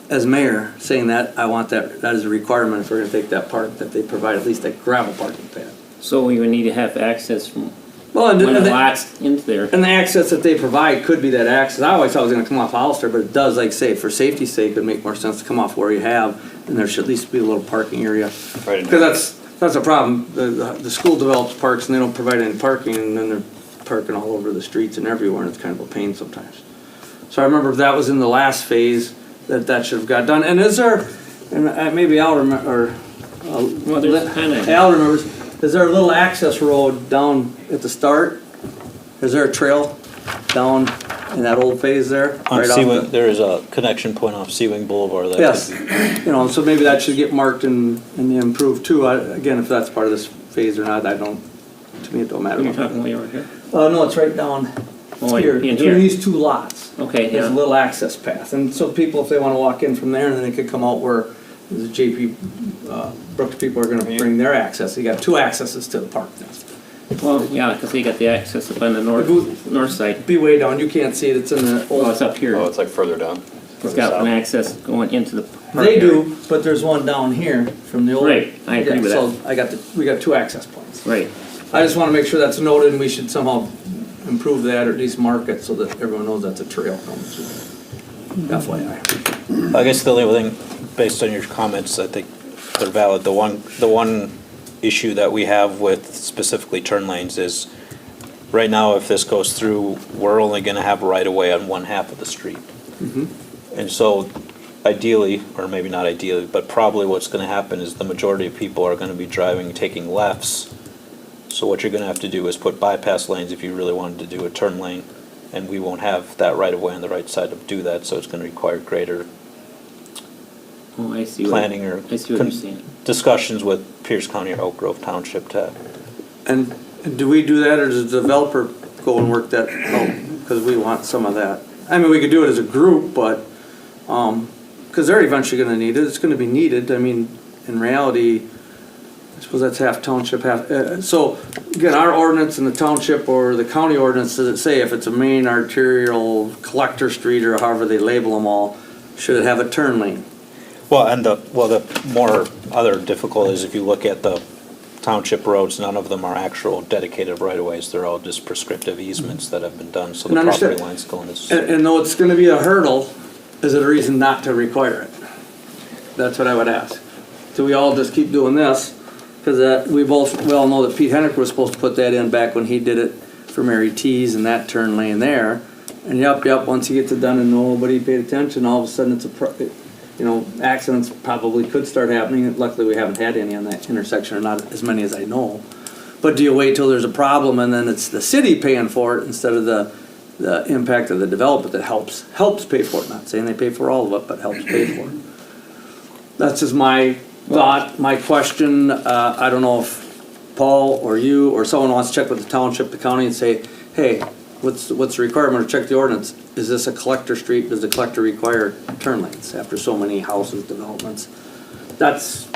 as mayor saying that I want that is a requirement if we're gonna take that park, that they provide at least a gravel parking pad. So we would need to have access from Well, when the and lot's into there. the access that they provide could be that access. I always thought it was gonna come off Hollister, but it does, like say, for safety's sake, it'd make more sense to come off where you have, and there should at least be a little parking area. Right in Because that's a problem. The school develops parks and they don't provide any parking, and then they're parking all over the streets and everywhere, and it's kind of a pain sometimes. So I remember that was in the last phase, that should have got done. And is there, and maybe Al remember, or Well, there's kinda- Al remembers, is there a little access road down at the start? Is there a trail down in that old phase there? On Right off Seawing, the- there is a connection point off Seawing Boulevard. that Yes, could you know, so maybe that should get marked and improved too. Again, if that's part of this phase or not, I don't, to me, it don't matter. You're talking way over here? No, it's right down Oh, here, in between here. these two lots. Okay, There's a yeah. little access path, and so people, if they wanna walk in from there, and then they could come out where the JP Brooks people are gonna bring their access. You got two accesses to the park now. Well, yeah, because they got the access up on the north side. Be way down, you can't see it, it's in the Oh, old. it's up here. Oh, it's like further down. It's got an access going into the park They area. do, but there's one down here from the old. Right, I agree Yeah, with so that. we got two access points. Right. I just wanna make sure that's noted, and we should somehow improve that, or at least mark it, so that everyone knows that's a trail coming through. FYI. I guess the only thing, based on your comments, I think they're valid. The one issue that we have with specifically turn lanes is, right now, if this goes through, we're only gonna have right of way on one half of the street. And so ideally, or maybe not ideally, but probably what's gonna happen is the majority of people are gonna be driving, taking lefts. So what you're gonna have to do is put bypass lanes if you really wanted to do a turn lane, and we won't have that right of way on the right side to do that, so it's gonna require greater Oh, I see. planning or I see what you're saying. discussions with Pierce County or Oak Grove Township to, And do we do that, or does the developer go and work that out? Because we want some of that. I mean, we could do it as a group, but, because they're eventually gonna need it, it's gonna be needed. I mean, in reality, I suppose that's half township, half, so, again, our ordinance in the township or the county ordinance, does it say if it's a main arterial collector street, or however they label them all, should it have a turn lane? the more other difficult is if you look at the township roads, none of them are actual dedicated right-of-ways, they're all just prescriptive easements that have been done, so the And property understand- lines go in this. And though it's gonna be a hurdle, is it a reason not to require it? That's what I would ask. Do we all just keep doing this? Because we all know that Pete Hennick was supposed to put that in back when he did it for Mary T's and that turn lane there. And yep, once you get to done and nobody paid attention, all of a sudden accidents probably could start happening. Luckily, we haven't had any on that intersection, or not as many as I know. But do you wait till there's a problem and then it's the city paying for it instead of the impact of the developer that helps pay for it? Not saying they pay for all of it, but helps pay for it. That's just my thought, my question. I don't know if Paul or you or someone wants to check with the township, the county, and say, hey, what's the requirement to check the ordinance? Is this a collector street? Does the collector require turn lanes after so many houses, developments? That's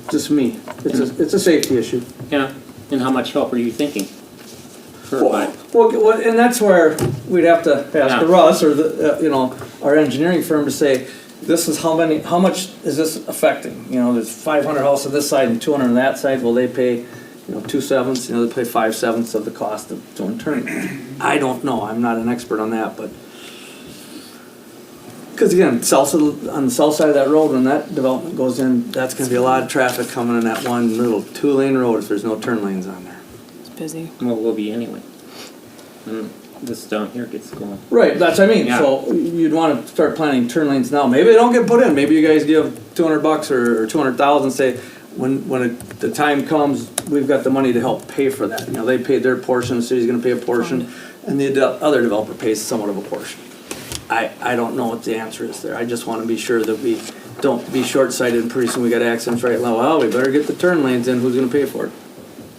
just me. It's a safety issue. Yeah, and how much help are you thinking? For what? Well, and that's where we'd have to ask Yeah. Russ or our engineering firm to say, this is how much is this affecting? There's 500 houses on this side and 200 on that side. Will they pay, 2/7? They pay 5/7 of the cost of doing turning. I don't know. I'm not an expert on that, but because again, on the south side of that road, when that development goes in, that's going to be a lot of traffic coming in that one little 2-lane road if there's no turn lanes on there. It's busy. Well, it will be anyway. When this down here gets going. Right, that's what I mean. Yeah. So you'd want to start planning turn lanes now. Maybe they don't get put in. Maybe you guys give $200 or 200,000. Say when the time comes, we've got the money to help pay for that. They paid their portion. The city's going to pay a portion, and the other developer pays somewhat of a portion. I don't know what the answer is there. I just want to be sure that we don't be short-sighted and pretty soon we got accidents right now. Well, we better get the turn lanes in. Who's going to pay for it?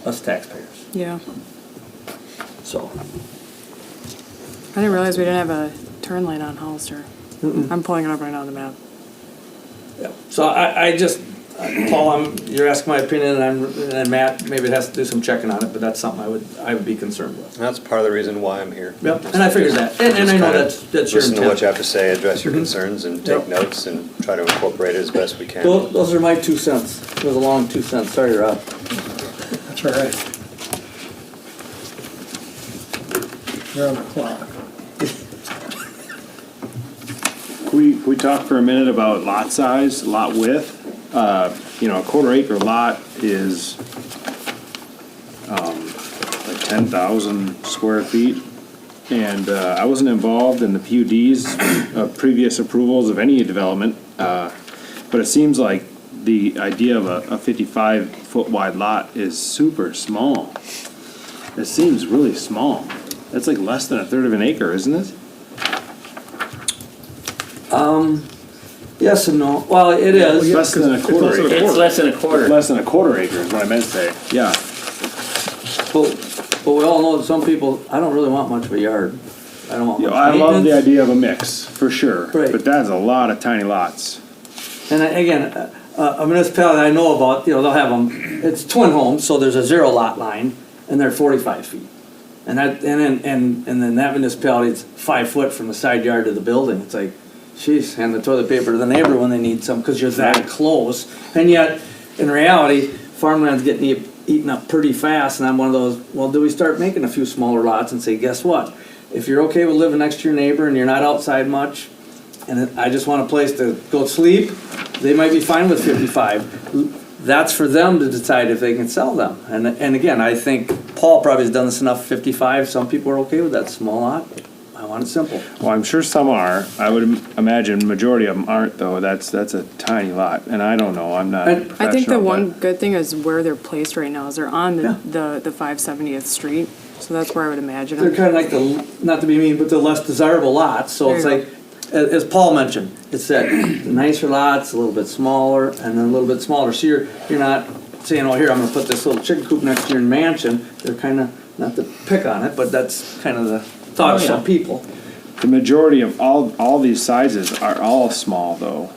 Us taxpayers. Yeah. So. I didn't realize we didn't have a turn lane on Hollister. I'm pulling it up right now on the map. Yeah. So I just, Paul, you're asking my opinion, and Matt, maybe it has to do some checking on it, but that's something I would be concerned with. That's part of the reason why I'm here. Yep, and I figured that, and I know that's your Listen to what you intent. have to say, address your concerns, and take Yep. notes, and try to incorporate it as best we can. Those are my 2 cents. It was a long 2 cents. Sorry, Rob. That's all right. You're on the clock. Can we talk for a minute about lot size, lot width? A quarter acre lot is, like 10,000 square feet. And, I wasn't involved in the PUDs of previous approvals of any development, but it seems like the idea of a 55-foot wide lot is super small. It seems really small. That's like less than a third of an acre, isn't it? Yes and no. Well, it is. Less than a quarter acre. It's less than a quarter. Less than a quarter acre is what I meant to say. Yeah. But we all know that some people, I don't really want much of a yard. I don't want much I love the maintenance. idea of a mix, for sure. Right. But that's a lot of tiny lots. And again, a municipality I know about, they'll have them, it's twin homes, so there's a 0 lot line, and they're 45 feet. And then that municipality is 5 foot from the side yard to the building. It's like, geez, hand the toilet paper to the neighbor when they need some, because you're that close. And yet, in reality, farmland's getting eaten up pretty fast, and I'm one of those, well, do we start making a few smaller lots and say, guess what? If you're okay with living next to your neighbor and you're not outside much, and I just want a place to go sleep, they might be fine with 55. That's for them to decide if they can sell them. And again, I think Paul probably has done this enough, 55. Some people are okay with that small lot. I want it simple. Well, I'm sure some are. I would imagine majority of them aren't, though. That's a tiny lot, and I don't know. I'm not. I I think the professional, one but- good thing is where they're placed right now, is they're on Yeah. the 570th Street, so that's where I would imagine They're them. kind of like the, not to be mean, but the less desirable lots. So it's There you like, as Paul mentioned, it's that the nicer lots, a little bit smaller, and then a little bit smaller. So you're not saying, oh, here, I'm gonna put this little chicken coop next to your mansion. They're kind of, not to pick on it, but that's kind of the thought of some people. The majority of all these sizes are all small, though.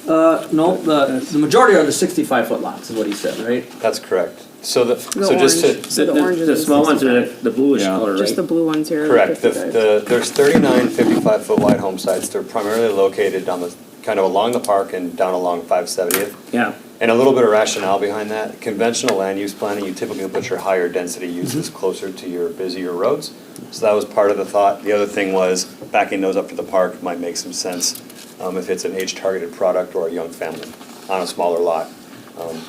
No, the majority are the 65-foot lots, is what he said, right? That's correct. So The just orange. to, So the orange is The small ones are 65. the bluish Yeah. color, Just the right? blue ones here are correct, 55. there's 39 55-foot wide home sites. They're primarily located on the, kind of along the park and down along 570th. Yeah. And a little bit of rationale behind that, conventional land use planning, you typically put your higher density uses closer to your busier roads. So that was part of the thought. The other thing was backing those up to the park might make some sense if it's an age-targeted product or a young family on a smaller lot.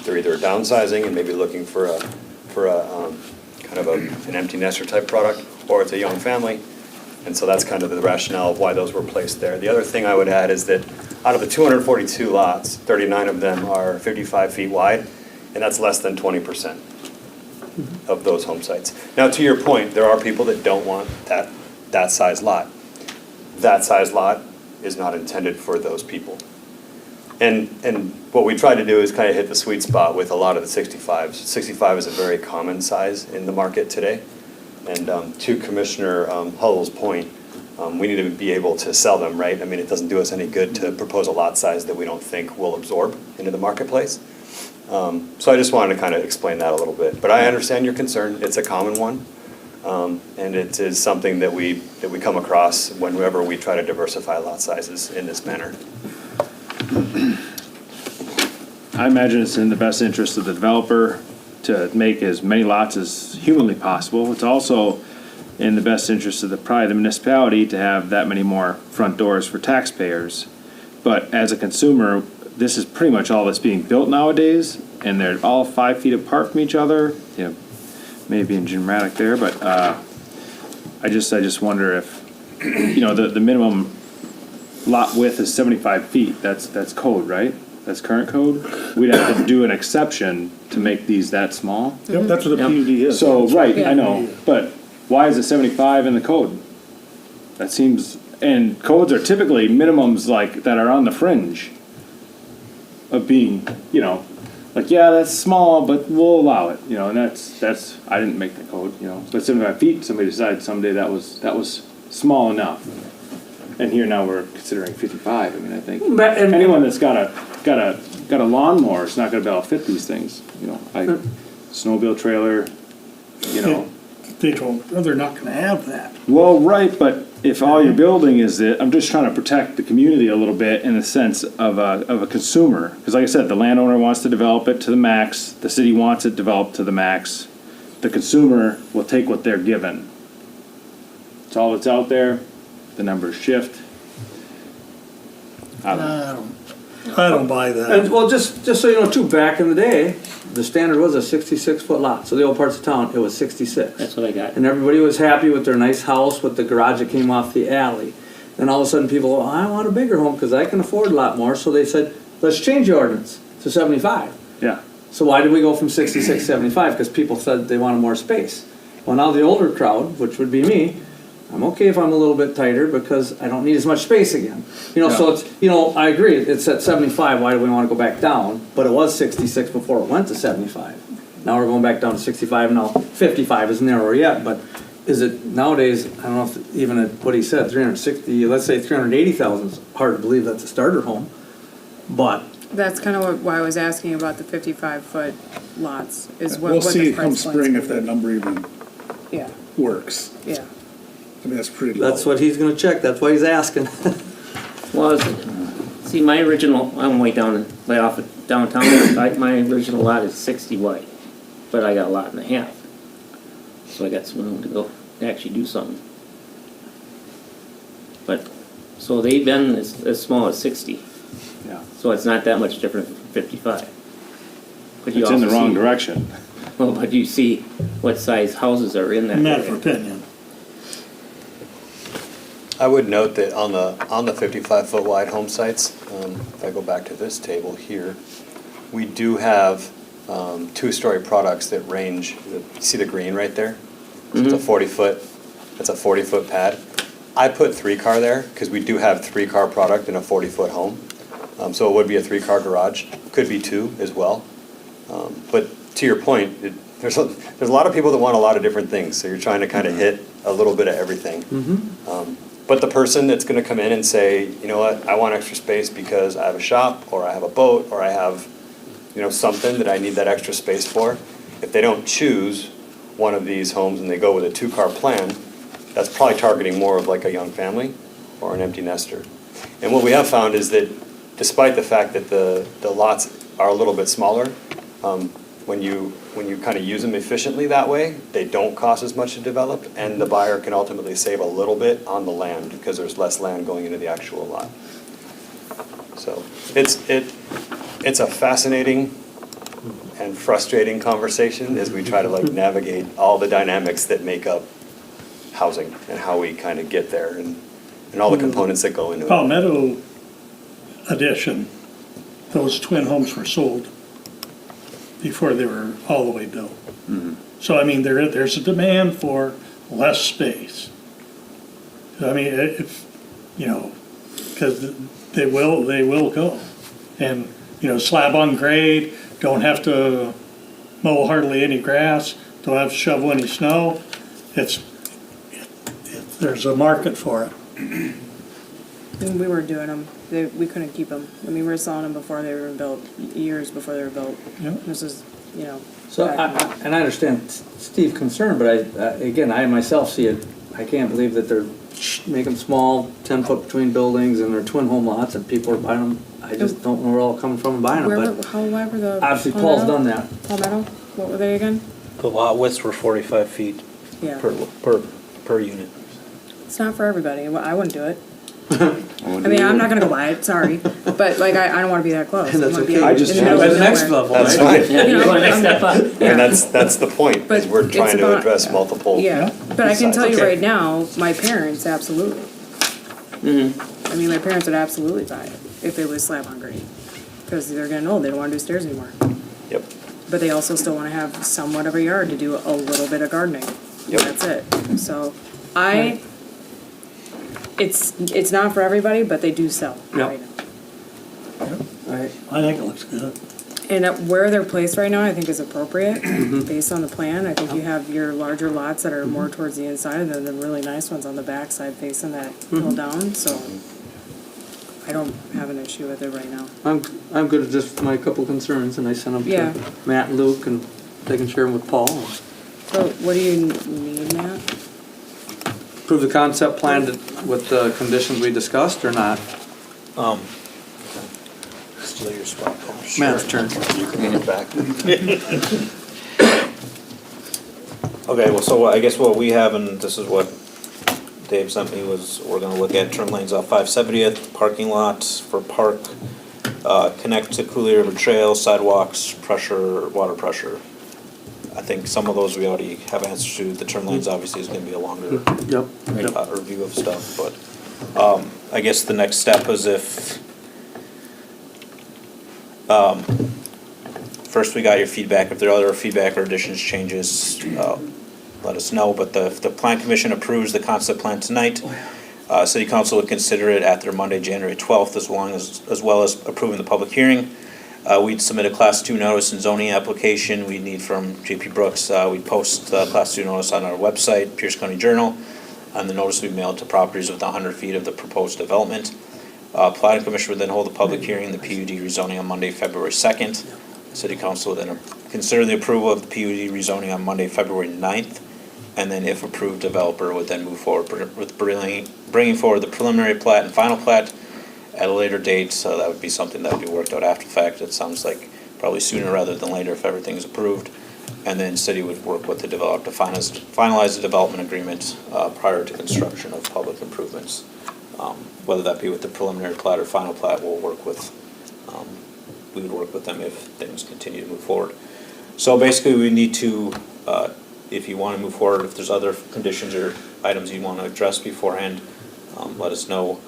They're either downsizing and maybe looking for a kind of an empty nester type product, or it's a young family. And so that's kind of the rationale of why those were placed there. The other thing I would add is that out of the 242 lots, 39 of them are 55 feet wide, and that's less than 20% of those home sites. Now, to your point, there are people that don't want that size lot. That size lot is not intended for those people. And what we try to do is kind of hit the sweet spot with a lot of the 65s. 65 is a very common size in the market today. And to Commissioner Hull's point, we need to be able to sell them, right? I mean, it doesn't do us any good to propose a lot size that we don't think will absorb into the marketplace. So I just wanted to kind of explain that a little bit. But I understand your concern. It's a common one. And it is something that we come across whenever we try to diversify lot sizes in this manner. I imagine it's in the best interest of the developer to make as many lots as humanly possible. It's also in the best interest of probably the municipality to have that many more front doors for taxpayers. But as a consumer, this is pretty much all that's being built nowadays, and they're all 5 feet apart from each other. Maybe being dramatic there, but I just wonder if the minimum lot width is 75 feet. That's code, right? That's current code. We'd have to do an exception to make these that small. Yep, that's what the PUD is. So, right, I know, but why is it 75 in the code? That seems, and codes are typically minimums like that are on the fringe of being, like, yeah, that's small, but we'll allow it, and that's, I didn't make the code, but 75 feet, somebody decided someday that was small enough. And here now we're considering 55. I mean, I think anyone that's got a lawnmower is not going to be able to fit these things. Like snowmobile trailer, They're not gonna have that. Well, right, but if all you're building is it, I'm just trying to protect the community a little bit in the sense of a consumer. Because like I said, the landowner wants to develop it to the max. The city wants it developed to the max. The consumer will take what they're given. It's all that's out there. The numbers shift. I don't know. I don't buy that. And, well, just so you know too, back in the day, the standard was a 66-foot lot. So the old parts of town, it was 66. That's what I got. And everybody was happy with their nice house with the garage that came off the alley. Then all of a sudden people, oh, I want a bigger home because I can afford a lot more. So they said, let's change the ordinance to 75. Yeah. So why did we go from 66 to 75? Because people said they wanted more space. Well, now the older crowd, which would be me, I'm okay if I'm a little bit tighter because I don't need as much space again. You know, so it's, you know, I agree, it's at 75, why do we want to go back down? But it was 66 before it went to 75. Now we're going back down to 65, now 55 is narrower yet, but is it nowadays, I don't know if even at what he said, 360, let's say 380,000 is hard to believe that's a starter home, but That's kind of why I was asking about the 55-foot lots, is what We'll the see come price point's spring gonna if that number even be. Yeah, works. yeah. I mean, that's pretty low. that's what he's gonna check, that's why he's asking. Well, see, my original, I'm way down, way off of downtown, my original lot is 60 wide, but I got a lot and a half. So I got some room to go, to actually do something. But, so they've been as small as 60. Yeah. So it's not that much different from 55. But you It's in the also wrong see- direction. Well, but you see what size houses are in that Matter of area. opinion. I would note that on the 55-foot wide home sites, if I go back to this table here, we do have two-story products that range, you see the green right there? So it's a 40-foot, that's a 40-foot pad. I put 3-car there because we do have 3-car product in a 40-foot home. So it would be a 3-car garage, could be 2 as well. But to your point, there's a lot of people that want a lot of different things, so you're trying to kind of hit a little bit of everything. But the person that's gonna come in and say, you know what, I want extra space because I have a shop, or I have a boat, or I have, you know, something that I need that extra space for, if they don't choose one of these homes and they go with a 2-car plan, that's probably targeting more of like a young family or an empty nester. And what we have found is that despite the fact that the lots are a little bit smaller, when you kind of use them efficiently that way, they don't cost as much to develop, and the buyer can ultimately save a little bit on the land because there's less land going into the actual lot. So it's a fascinating and frustrating conversation as we try to like navigate all the dynamics that make up housing and how we kind of get there and all the components that go into it. Palmetto addition, those twin homes were sold before they were all the way built. So, I mean, there's a demand for less space. I mean, if, you know, because they will go. And, you know, slab on grade, don't have to mow hardly any grass, don't have to shovel any snow. There's a market for it. And we were doing them, we couldn't keep them. I mean, we were selling them before they were built, years before they were built. Yep. This is, you know. So, back and I understand Steve's concern, but again, I myself see it, I can't believe that they're making small, 10-foot between buildings and they're twin home lots and people are buying them. I just don't know where they're all coming from and buying Where them, were, but why were the? obviously Paul's Palmetto? done that. Palmetto, what were they again? The lot widths were 45 feet Yeah, per unit. it's not for everybody, I wouldn't do it. I mean, I'm not gonna go buy it, sorry, but like, I don't wanna be that close. And I that's wanna be okay. in I the just, middle at of the next nowhere. level, That's right? fine. Yeah, You you know, go next step up. Yeah. And that's the point, But is we're it's trying to about- address multiple. Yeah, but I can tell you Okay. right now, my parents, absolutely. I mean, my parents would absolutely buy it if it was slab on grade, because they're getting old, they don't wanna do stairs anymore. Yep. But they also still wanna have somewhat of a yard to do a little bit of gardening. Yep. That's it. So, it's not for everybody, but they do sell Yep. right now. Right. I think it looks good. And where they're placed right now, I think is appropriate, based on the plan. I think you have your larger lots that are more towards the inside, and then the really nice ones on the backside facing that hill down, so I don't have an issue with it right now. I'm good with just my couple concerns and I sent them Yeah. to Matt and Luke and they can share them with Paul. So what do you need, Matt? Approve the concept plan with the conditions we discussed or not? Still your spot. Matt's turn. You can get back. Okay, well, so I guess what we have, and this is what Dave sent me was, we're gonna look at turn lanes off 570th, parking lots for park, connect to Cooley River Trail, sidewalks, pressure, water pressure. I think some of those we already have answers to. The turn lanes obviously is gonna be a longer Yep. review of stuff, but I guess the next step is if, first we got your feedback. If there are other feedback or additions, changes, let us know. But if the plan commission approves the concept plan tonight, city council would consider it at their Monday, January 12th, as well as approving the public hearing. We'd submit a Class 2 notice and zoning application. We'd need from JP Brooks. We'd post the Class 2 notice on our website, Pierce County Journal, and the notice would be mailed to properties within 100 feet of the proposed development. Planning Commission would then hold a public hearing, the PUD rezoning on Monday, February 2nd. City Council would then consider the approval of the PUD rezoning on Monday, February 9th. And then if approved, developer would then move forward with bringing forward the preliminary plat and final plat at a later date. So that would be something that would be worked out after the fact. It sounds like probably sooner rather than later if everything is approved. And then city would work with the developer to finalize the development agreement prior to construction of public improvements. Whether that be with the preliminary plat or final plat, we would work with them if things continue to move forward. So basically we need to, if you want to move forward, if there's other conditions or items you want to address beforehand, let us know.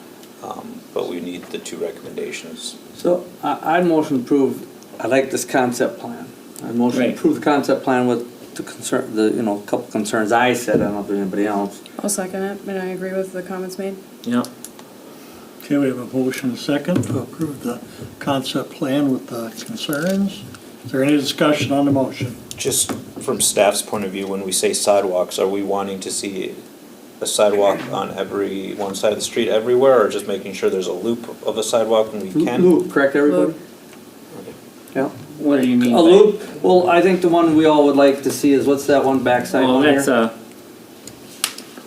But we need the 2 recommendations. So I'd motion approve, I like this concept plan. I'd motion Right. approve the concept plan with the concern, a couple concerns I said, I don't know if anybody else. I'll second it, and I agree with the comments made. Yeah. Okay, we have a motion and a second to approve the concept plan with the concerns. Is there any discussion on the motion? Just from staff's point of view, when we say sidewalks, are we wanting to see a sidewalk on every one side of the street everywhere, or just making sure there's a loop of a sidewalk when we can? Loop, correct, everybody? Loop. Yeah. What do you mean? A loop, well, I think the one we all would like to see is, what's that one backside Oh, one that's, here?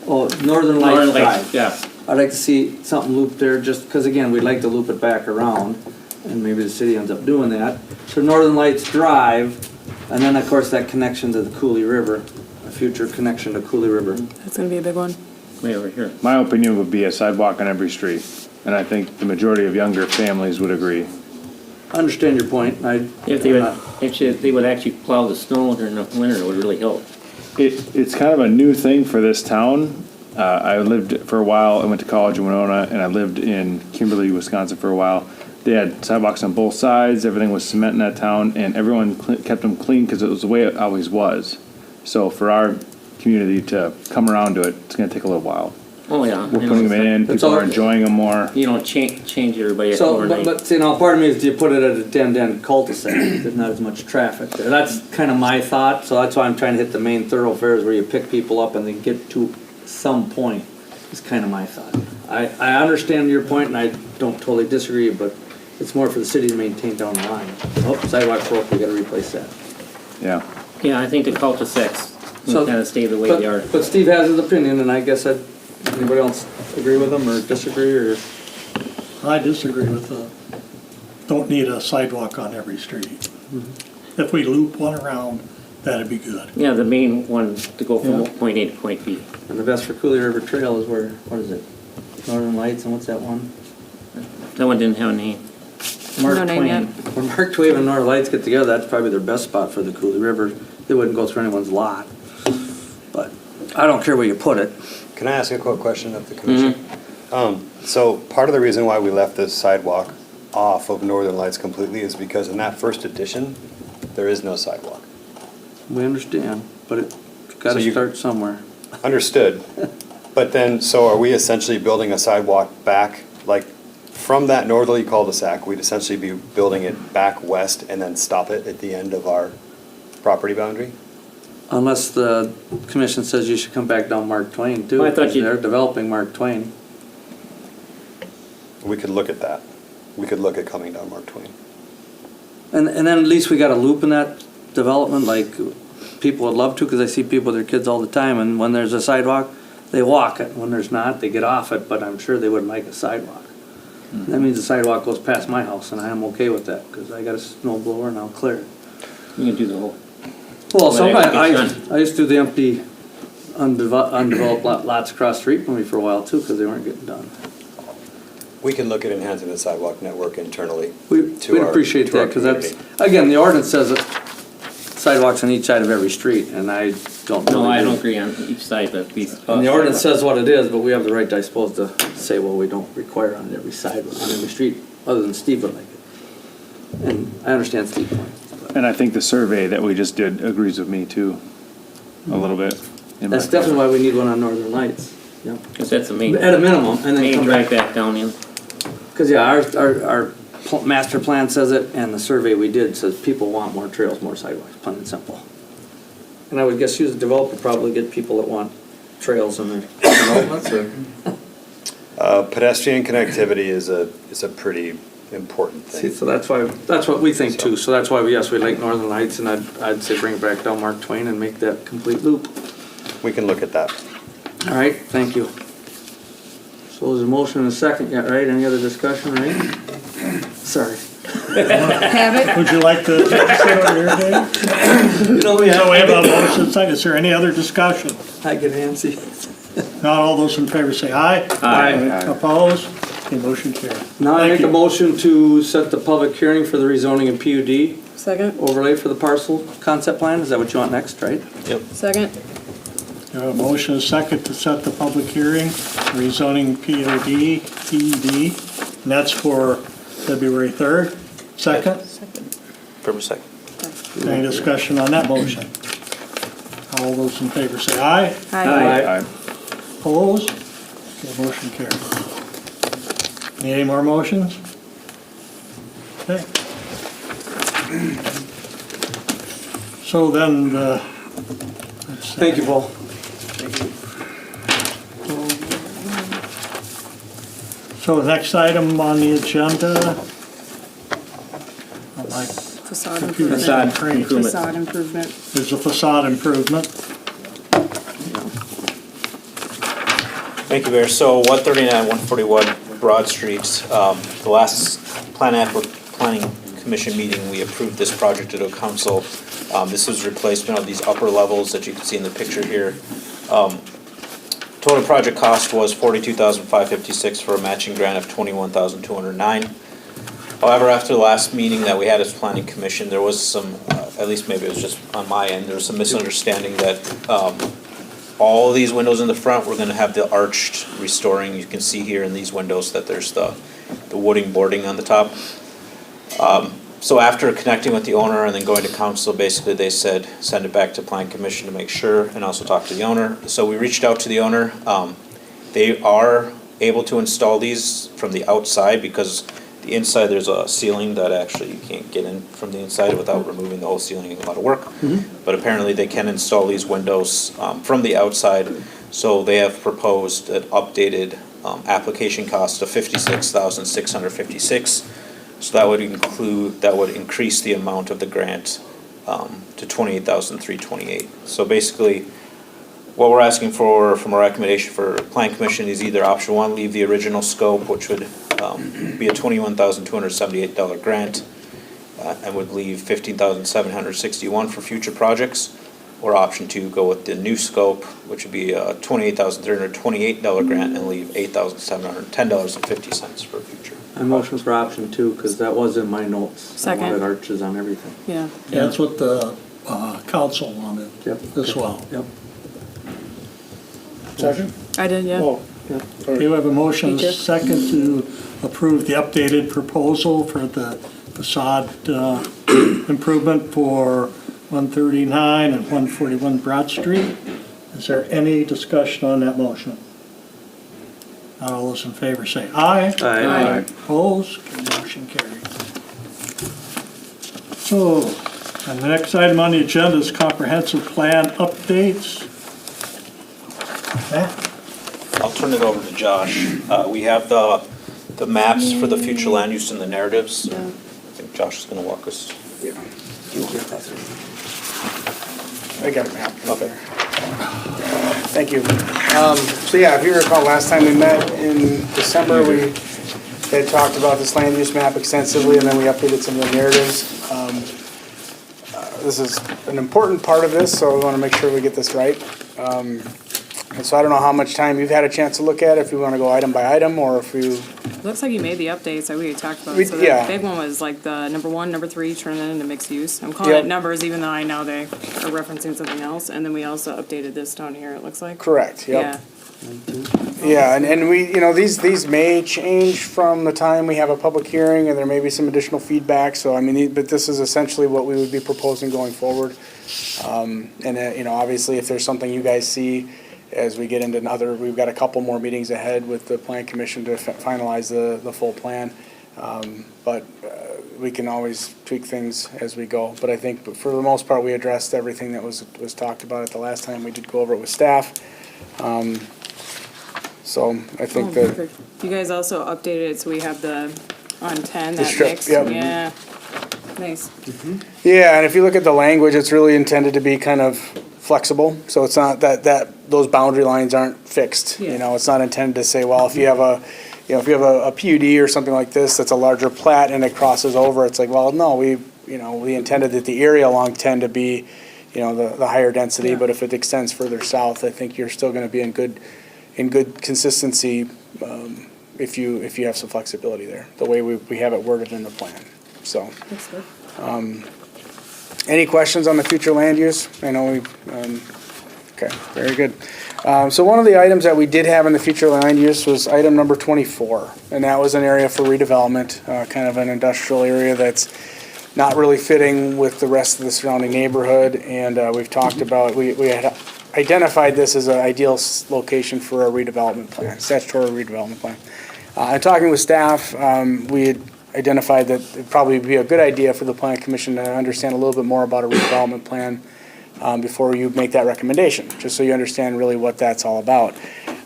Oh, Northern Lights Northern Drive. Lights, yeah. I'd like to see something looped there, just because again, we'd like to loop it back around, and maybe the city ends up doing that. So Northern Lights Drive, and then of course that connection to the Cooley River, a future connection to Cooley River. That's gonna be a big one. Way over here. My opinion would be a sidewalk on every street, and I think the majority of younger families would agree. I understand your point, If they would actually plow the snow during the winter, it would really help. It's kind of a new thing for this town. I lived for a while, I went to college in Winona, and I lived in Kimberly, Wisconsin for a while. They had sidewalks on both sides, everything was cement in that town, and everyone kept them clean because it was the way it always was. So for our community to come around to it, it's gonna take a little while. Oh, yeah. We're putting them in, It's people all- are enjoying them more. You don't change everybody So, overnight. but see, now part of me is, do you put it at a dead-end cul-de-sac? There's not as much traffic there. That's kind of my thought, so that's why I'm trying to hit the main thoroughfares where you pick people up and then get to some point, is kind of my thought. I understand your point, and I don't totally disagree, but it's more for the city to maintain down the line. Oh, sidewalk broke, we gotta replace that. Yeah. Yeah, I think the cul-de-sacs So- kind of stay the way they are. But Steve has his opinion, and I guess anybody else agree with him or disagree, or? I disagree with don't need a sidewalk on every street. If we loop one around, that'd be good. Yeah, the main one to go from Yeah. point A to point B. And the best for Cooley River Trail is where, what is it? Northern Lights, and what's that one? That one didn't have a name. Mark No name Twain. yet. When Mark Twain and Northern Lights get together, that's probably their best spot for the Cooley River. They wouldn't go through anyone's lot. But I don't care where you put it. Can I ask a quick question of the commission? So part of the reason why we left this sidewalk off of Northern Lights completely is because in that first edition, there is no sidewalk. We understand, but it's So gotta you- start somewhere. Understood. But then, so are we essentially building a sidewalk back, like, from that northerly cul-de-sac, we'd essentially be building it back west and then stop it at the end of our property boundary? Unless the commission says you should come back down Mark Twain too. Well, I thought because you- They're developing Mark Twain. We could look at that. We could look at coming down Mark Twain. And then at least we got a loop in that development, like people would love to, because I see people with their kids all the time, and when there's a sidewalk, they walk it. When there's not, they get off it, but I'm sure they would like a sidewalk. That means the sidewalk goes past my house, and I am okay with that, because I got a snow blower and I'll clear it. You can do the whole. Well, Well, sometimes, that could be I used to do the empty undeveloped lots across the street from me for a while too, because they weren't getting done. We can look at enhancing the sidewalk network internally. We'd our- appreciate to our that, because that's, community. again, the ordinance says that sidewalks on each side of every street, and I don't No, really I don't agree. agree on each side, but these. And the ordinance says what it is, but we have the right, I suppose, to say, well, we don't require on every side, on every street, other than Steve would like it. And I understand Steve's point. And I think the survey that we just did agrees with me too, a little bit. in That's my- definitely why we need one on Northern Lights, yeah. Cause that's the main, At a minimum, and then main come drive back. back down in. Because, yeah, our master plan says it, and the survey we did says people want more trails, more sidewalks, plain and simple. And I would guess you as a developer probably get people that want trails in their developments, or? Pedestrian connectivity is a pretty important See, thing. so that's what we think too, so that's why, yes, we like Northern Lights, and I'd say bring it back down Mark Twain and make that complete loop. We can look at that. All right, thank you. So there's a motion and a second yet, right? Any other discussion, right? Sorry. Have it? Would you like to sit over here, Dave? You know me, So we have a motion and second. Is there any other discussion? I get antsy. Not all those in favor say aye. Aye. Opposed? Okay, motion carried. Now I Thank make a you. motion to set the public hearing for the rezoning and PUD Second? overlay for the parcel concept plan. Is that what you want next, right? Second? We have a motion and second to set the public hearing, rezoning PUD, and that's for February 3rd. Second? For a second. Any discussion on that motion? All those in favor say aye. Aye. Opposed? Okay, motion carried. Need any more motions? Okay. So then, let's see. Thank you, Paul. So the next item on the agenda, I like Facade computer improvement. screen, Facade improvement. is a facade improvement. Thank you, Mayor. So 139, 141 Broad Street, the last planning commission meeting, we approved this project to the council. This was replacement of these upper levels that you can see in the picture here. Total project cost was $42,556 for a matching grant of $21,209. However, after the last meeting that we had as planning commission, there was some, at least maybe it was just on my end, there was some misunderstanding that all of these windows in the front, we're gonna have the arched restoring. You can see here in these windows that there's the wooding boarding on the top. So after connecting with the owner and then going to council, basically they said, send it back to plan commission to make sure, and also talk to the owner. So we reached out to the owner. They are able to install these from the outside because the inside, there's a ceiling that actually you can't get in from the inside without removing the whole ceiling, a lot of work. But apparently they can install these windows from the outside. So they have proposed an updated application cost of $56,656. So that would increase the amount of the grant to $28,328. So basically, what we're asking for from a recommendation for plan commission is either option one, leave the original scope, which would be a $21,278 grant, and would leave $15,761 for future projects, or option two, go with the new scope, which would be a $28,328 grant and leave $8,710.50 for future. I motion for option two, because that was in my notes. Second. I wanted arches on everything. Yeah. That's what the council wanted Yep. as well. Yep. Second? I did, yeah. Oh, Okay, we have a motion Me too. second to approve the updated proposal for the facade improvement for 139 and 141 Broad Street. Is there any discussion on that motion? Not all those in favor say aye. Aye. Opposed? Okay, motion carried. So, and the next item on the agenda is comprehensive plan updates. Matt? I'll turn it over to Josh. We have the maps for the future land use and the narratives. Yeah. I think Josh is gonna walk us. I got a map. Okay. Thank you. So yeah, if you recall, last time we met in December, we had talked about this land use map extensively, and then we updated some of the narratives. This is an important part of this, so we want to make sure we get this right. And so I don't know how much time you've had a chance to look at it, if you want to go item by item, or if you, Looks like you made the updates that we had talked about. We- So the yeah. big one was like the number 1, number 3, turn it into mixed use. I'm calling Yep. it numbers even though I know they are referencing something else. And then we also updated this down here, it looks like. correct, yep. Yeah. Yeah, and we, these may change from the time we have a public hearing, and there may be some additional feedback, so I mean, but this is essentially what we would be proposing going forward. Obviously, if there's something you guys see as we get into another, we've got a couple more meetings ahead with the plan commission to finalize the full plan. But we can always tweak things as we go. But I think for the most part, we addressed everything that was talked about at the last time. We did go over it with staff. So I think Oh, that, perfect. You guys also updated it, so we have the, on 10, The that strip, mix. yep. Yeah. Nice. yeah, and if you look at the language, it's really intended to be kind of flexible. So it's not that those boundary lines aren't fixed. Yeah. It's not intended to say, well, if you have a PUD or something like this, that's a larger plat and it crosses over, it's like, well, no, we intended that the area along 10 to be, the higher density, Yeah. but if it extends further south, I think you're still gonna be in good consistency, if you have some flexibility there, the way we have it worded in the plan, so. That's good. Any questions on the future land use? I know okay, very good. So one of the items that we did have in the future land use was item number 24, and that was an area for redevelopment, kind of an industrial area that's not really fitting with the rest of the surrounding neighborhood, and we've talked about, we had identified this as an ideal location for a redevelopment plan, statutory redevelopment plan. And talking with staff, we had identified that it'd probably be a good idea for the plan commission to understand a little bit more about a redevelopment plan before you make that recommendation, just so you understand really what that's all about.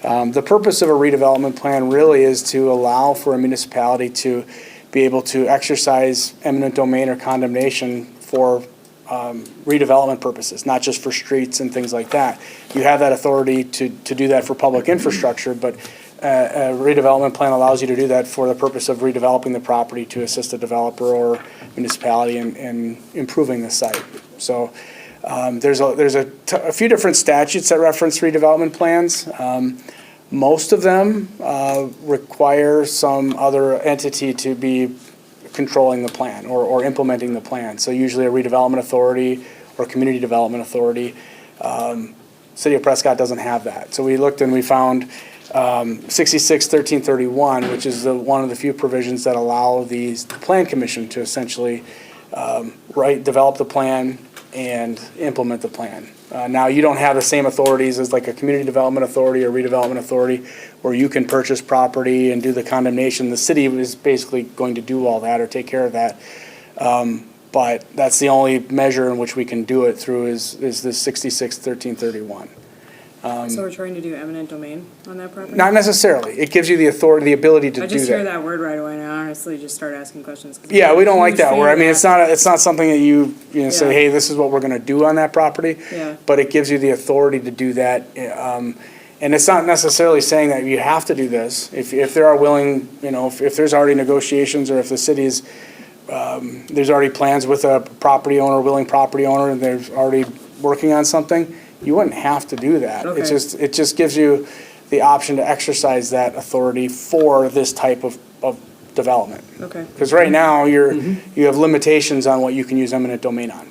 The purpose of a redevelopment plan really is to allow for a municipality to be able to exercise eminent domain or condemnation for redevelopment purposes, not just for streets and things like that. You have that authority to do that for public infrastructure, but a redevelopment plan allows you to do that for the purpose of redeveloping the property to assist a developer or municipality in improving the site. So there's a few different statutes that reference redevelopment plans. Most of them require some other entity to be controlling the plan or implementing the plan. So usually a redevelopment authority or community development authority. City of Prescott doesn't have that. So we looked and we found 66-1331, which is one of the few provisions that allow the plan commission to essentially develop the plan and implement the plan. Now, you don't have the same authorities as like a community development authority or redevelopment authority where you can purchase property and do the condemnation. The city is basically going to do all that or take care of that. But that's the only measure in which we can do it through is this 66-1331. So we're trying to do eminent domain on that property? Not necessarily. It gives you the authority, the ability to I do just hear that. that word right away and I honestly just start asking questions. 'cause Yeah, I'm we a don't like huge that fan word. I of mean, that. it's not something that you say, Yeah. hey, this is what we're gonna do on that property. Yeah. But it gives you the authority to do that. And it's not necessarily saying that you have to do this. If there are willing, if there's already negotiations or if the city's, there's already plans with a property owner, willing property owner, and they're already working on something, you wouldn't have to do that. Okay. It just gives you the option to exercise that authority for this type of development. Okay. Because right now, you have limitations on what you can use eminent domain on.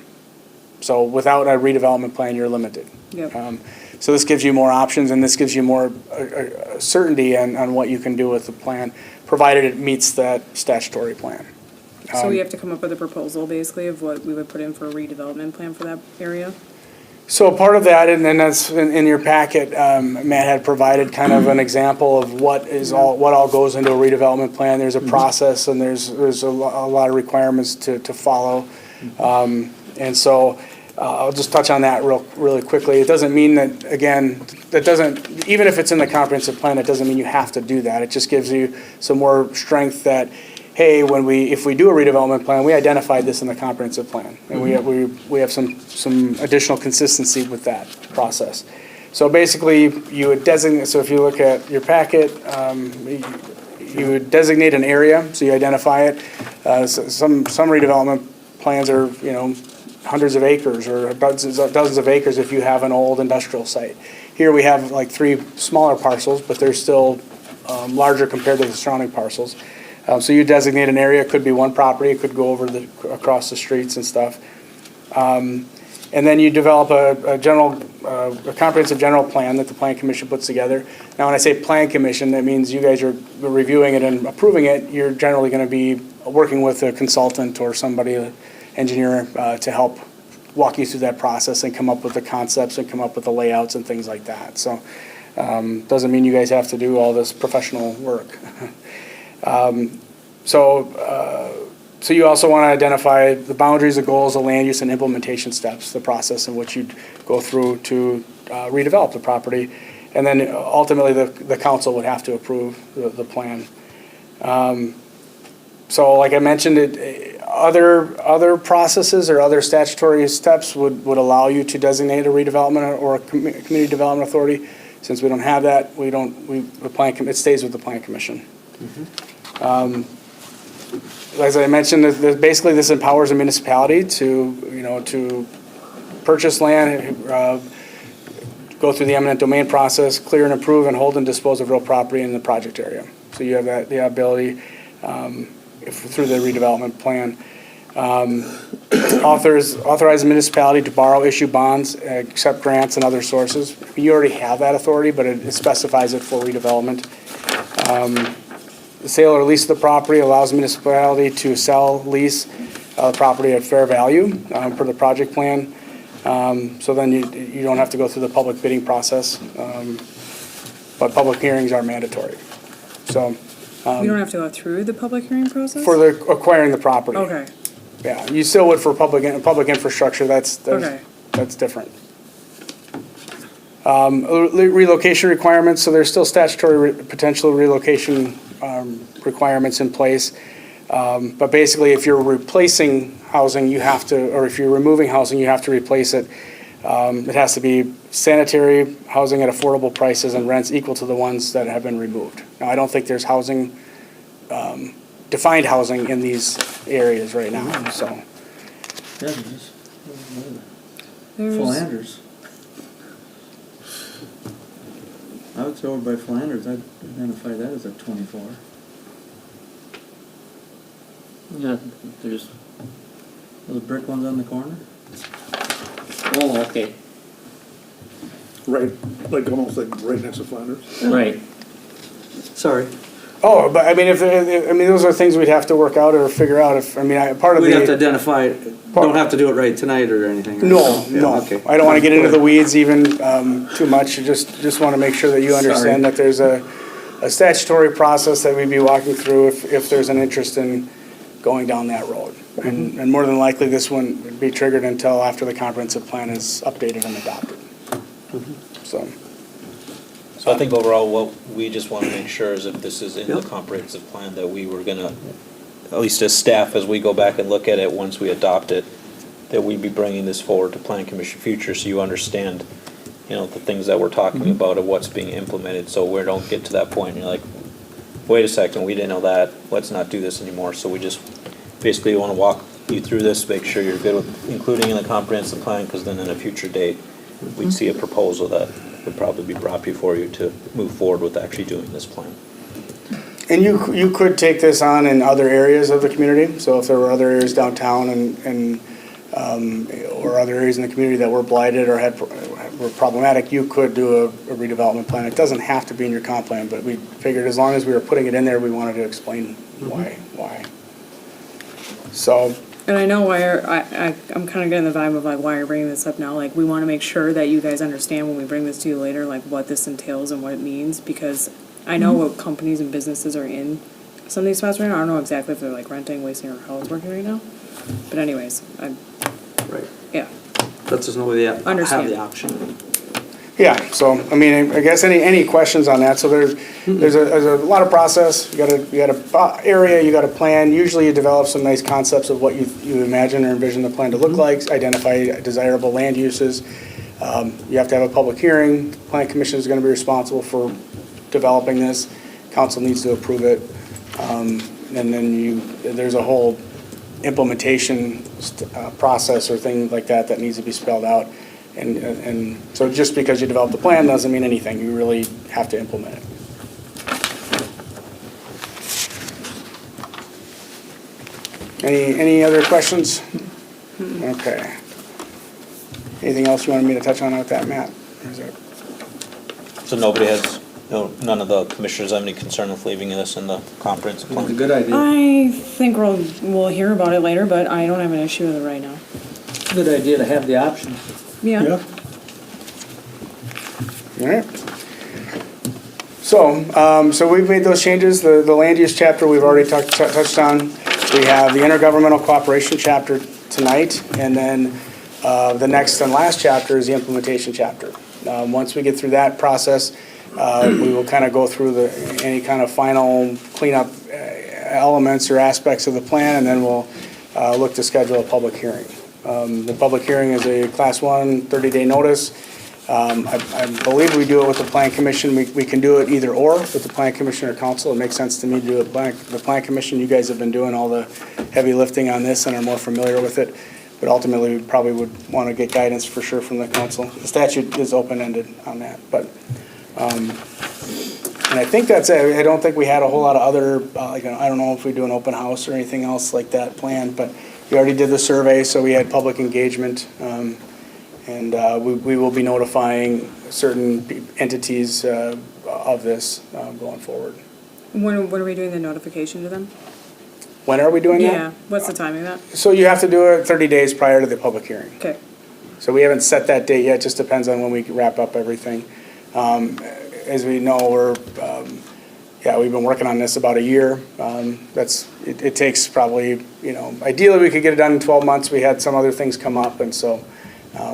So without a redevelopment plan, you're limited. Yep. So this gives you more options, and this gives you more certainty on what you can do with the plan, provided it meets that statutory plan. So we have to come up with a proposal basically of what we would put in for a redevelopment plan for that area? So part of that, and then that's in your packet, Matt had provided kind of an example of what all goes into a redevelopment plan. There's a process and there's a lot of requirements to follow. And so I'll just touch on that really quickly. It doesn't mean that, again, even if it's in the comprehensive plan, it doesn't mean you have to do that. It just gives you some more strength that, hey, if we do a redevelopment plan, we identified this in the comprehensive plan, and we have some additional consistency with that process. So basically, you would designate. So if you look at your packet, you would designate an area. So you identify it. Some redevelopment plans are hundreds of acres or dozens of acres if you have an old industrial site. Here we have like 3 smaller parcels, but they're still larger compared to the surrounding parcels. So you designate an area, it could be one property, it could go over across the streets and stuff. And then you develop a comprehensive general plan that the Plan Commission puts together. Now, when I say Plan Commission, that means you guys are reviewing it and approving it. You're generally going to be working with a consultant or somebody, an engineer, to help walk you through that process and come up with the concepts and come up with the layouts and things like that. So, doesn't mean you guys have to do all this professional work. So you also want to identify the boundaries, the goals, the land use, and implementation steps, the process in which you go through to redevelop the property. And then ultimately, the council would have to approve the plan. So like I mentioned, other processes or other statutory steps would allow you to designate a redevelopment or a community development authority. Since we don't have that, it stays with the Plan Commission. As I mentioned, basically this empowers a municipality to purchase land, go through the eminent domain process, clear and improve and hold and dispose of real property in the project area. So you have the ability through the redevelopment plan. Authorize the municipality to borrow, issue bonds, accept grants and other sources. You already have that authority, but it specifies it for redevelopment. The sale or lease of the property allows the municipality to sell, lease the property at fair value per the project plan. So then you don't have to go through the public bidding process, but public hearings are mandatory. So You don't have to go through the public hearing process? for acquiring the property. Okay, Yeah, you still would for public infrastructure, that's okay. different. Relocation requirements, so there's still statutory potential relocation requirements in place. But basically, if you're replacing housing, you have to, or if you're removing housing, you have to replace it. It has to be sanitary housing at affordable prices and rents equal to the ones that have been removed. Now, I don't think there's housing, defined housing in these areas right now, so. Yeah, it is. There's, Flanders. I would say over by Flanders, I'd identify that as a 24. Yeah, there's, Those brick ones on the corner? oh, okay, Right, like almost like right next to Flanders. right. Sorry. Oh, but I mean, those are things we'd have to work out or figure out part of We'd have to the. identify it. Don't have to do it right tonight or anything. right? No. Okay. I don't want to get into the weeds even too much. Just want to make sure that you understand that there's a statutory process that we'd be walking through if there's an interest in going down that road. And more than likely, this wouldn't be triggered until after the comprehensive plan is updated and adopted. So. So I think overall, what we just want to make sure is if this is in the comprehensive plan, that we were gonna, at least as staff, as we go back and look at it, once we adopt it, that we'd be bringing this forward to Plan Commission Future, so you understand, the things that we're talking about of what's being implemented, so we don't get to that point and you're like, wait a second, we didn't know that, let's not do this anymore. So we just basically want to walk you through this, make sure you're good with including in the comprehensive plan, because then in a future date, we'd see a proposal that would probably be brought before you to move forward with actually doing this plan. And you could take this on in other areas of the community. So if there were other areas downtown and or other areas in the community that were blighted or were problematic, you could do a redevelopment plan. It doesn't have to be in your comp plan, but we figured as long as we were putting it in there, we wanted to explain why. So. And I know why I'm kind of getting the vibe of like why you're bringing this up now. Like we want to make sure that you guys understand when we bring this to you later, like what this entails and what it means, because I know what companies and businesses are in some of these spots right now. I don't know exactly if they're like renting, wasting, or how it's working right now. But anyways, Right. yeah. Lets us know we have Understand. the option. Yeah, so, I guess any questions on that? So there's a lot of process. You got a area, you got a plan. Usually you develop some nice concepts of what you imagine or envision the plan to look like, identify desirable land uses. You have to have a public hearing. Plan Commission is going to be responsible for developing this. Council needs to approve it. And then there's a whole implementation process or thing like that needs to be spelled out. And so just because you develop the plan doesn't mean anything. You really have to implement it. Any other questions? Okay. Anything else you wanted me to touch on with that, Matt? Or is that- So nobody has, none of the commissioners have any concern with leaving this in the comprehensive That's a plan? good idea. I think we'll hear about it later, but I don't have an issue with it right now. Good idea to have the option. Yeah. Yeah. All right. So we've made those changes. The land use chapter we've already touched on. We have the intergovernmental cooperation chapter tonight, and then the next and last chapter is the implementation chapter. Once we get through that process, we will kind of go through any kind of final cleanup elements or aspects of the plan, and then we'll look to schedule a public hearing. The public hearing is a Class 1 30-day notice. I believe we do it with the Plan Commission. We can do it either or with the Plan Commission or Council. It makes sense to me to do it the Plan Commission. You guys have been doing all the heavy lifting on this and are more familiar with it. But ultimately, we probably would want to get guidance for sure from the council. The statute is open-ended on that. But, and I think that's it. I don't think we had a whole lot of other, I don't know if we do an open house or anything else like that planned, but we already did the survey, so we had public engagement. And we will be notifying certain entities of this going forward. When are we doing the notification to them? When are we doing that? Yeah, what's the timing of that? So you have to do it 30 days prior to the public hearing. Okay. So we haven't set that date yet, just depends on when we wrap up everything. As we know, we've been working on this about a year. It takes probably, ideally we could get it done in 12 months. We had some other things come up, and so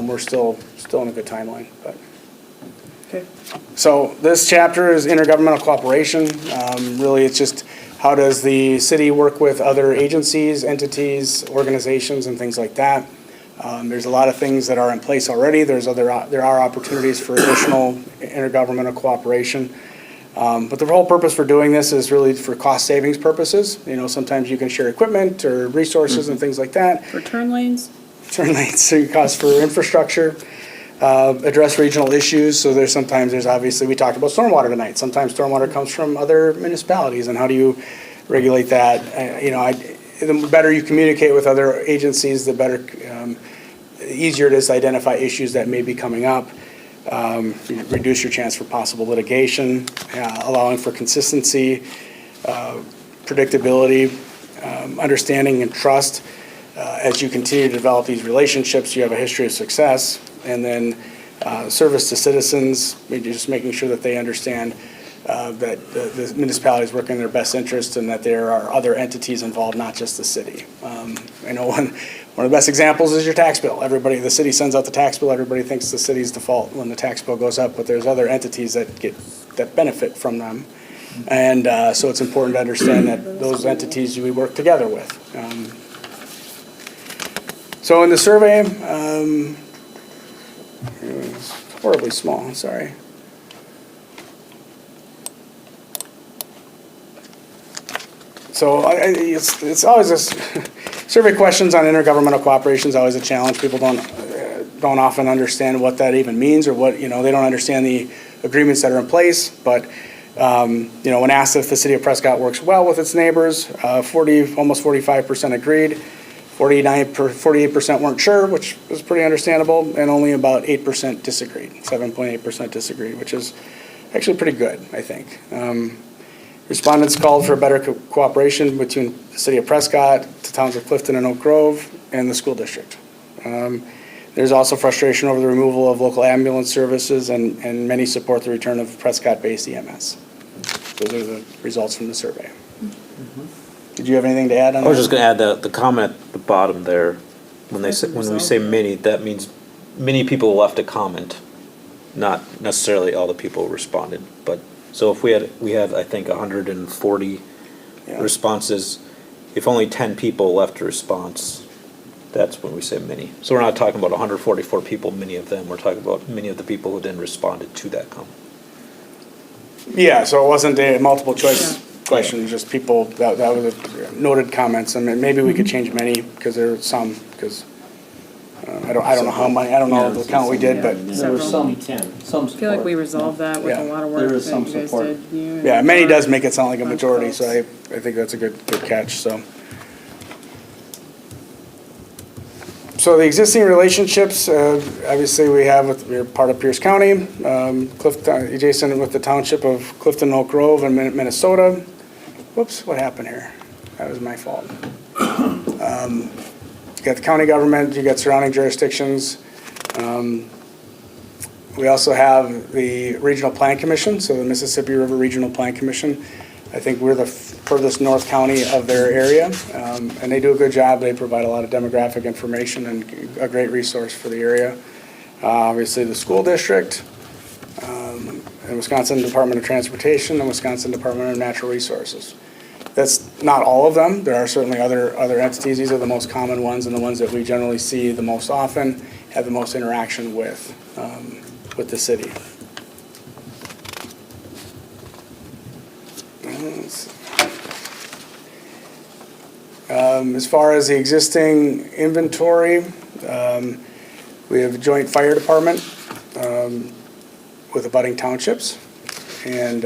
we're still in a good timeline. But. Okay. So this chapter is intergovernmental cooperation. Really, it's just how does the city work with other agencies, entities, organizations, and things like that. There's a lot of things that are in place already. There are opportunities for additional intergovernmental cooperation. But the whole purpose for doing this is really for cost savings purposes. Sometimes you can share equipment or resources and things like that. For turn lanes? Turn lanes, so cost for infrastructure, address regional issues. So there's obviously, we talked about stormwater tonight. Sometimes stormwater comes from other municipalities, and how do you regulate that? The better you communicate with other agencies, the better, easier it is to identify issues that may be coming up. You reduce your chance for possible litigation, allowing for consistency, predictability, understanding and trust. As you continue to develop these relationships, you have a history of success, and then service to citizens, just making sure that they understand that the municipality is working in their best interest and that there are other entities involved, not just the city. I know one of the best examples is your tax bill. The city sends out the tax bill, everybody thinks the city's default when the tax bill goes up, but there's other entities that benefit from them. And so it's important to understand that those entities we work together with. So in the survey, it's horribly small, sorry. So it's always this survey questions on intergovernmental cooperation is always a challenge. People don't often understand what that even means, or what, they don't understand the agreements that are in place. But when asked if the city of Prescott works well with its neighbors, almost 45% agreed. 48% weren't sure, which was pretty understandable, and only about 8% disagreed, 7.8% disagreed, which is actually pretty good, I think. Respondents called for better cooperation between the city of Prescott, the towns of Clifton and Oak Grove, and the school district. There's also frustration over the removal of local ambulance services, and many support the return of Prescott-based EMS. Those are the results from the survey. Did you have anything to add on that? I was just going to add the comment at the bottom there. When we say many, that means many people left a comment, not necessarily all the people responded. But so if we had I think 140 responses. If only 10 people left a response, that's when we say many. So we're not talking about 144 people, many of them. We're talking about many of the people who then responded to that comment. Yeah, so it wasn't a multiple choice question, just people, that was noted comments, and maybe we could change many, because there are some, because I don't know how many, I don't know the count we did, but There was some, some I feel like we support. resolved that with Yeah. a lot of There work is that some you guys support. did. You and yeah, many does Mark, make it sound like a bunch of majority, so folks. I think that's a good catch, so. So the existing relationships, obviously we're part of Pierce County, adjacent with the township of Clifton Oak Grove in Minnesota. Whoops, what happened here? That was my fault. You got the county government, you got surrounding jurisdictions. We also have the Regional Plan Commission, so the Mississippi River Regional Plan Commission. I think we're the furthest north county of their area, and they do a good job. They provide a lot of demographic information and a great resource for the area. Obviously, the school district, and Wisconsin Department of Transportation, and Wisconsin Department of Natural Resources. That's not all of them. There are certainly other entities. These are the most common ones and the ones that we generally see the most often, have the most interaction with the city. As far as the existing inventory, we have a joint fire department with abutting townships, and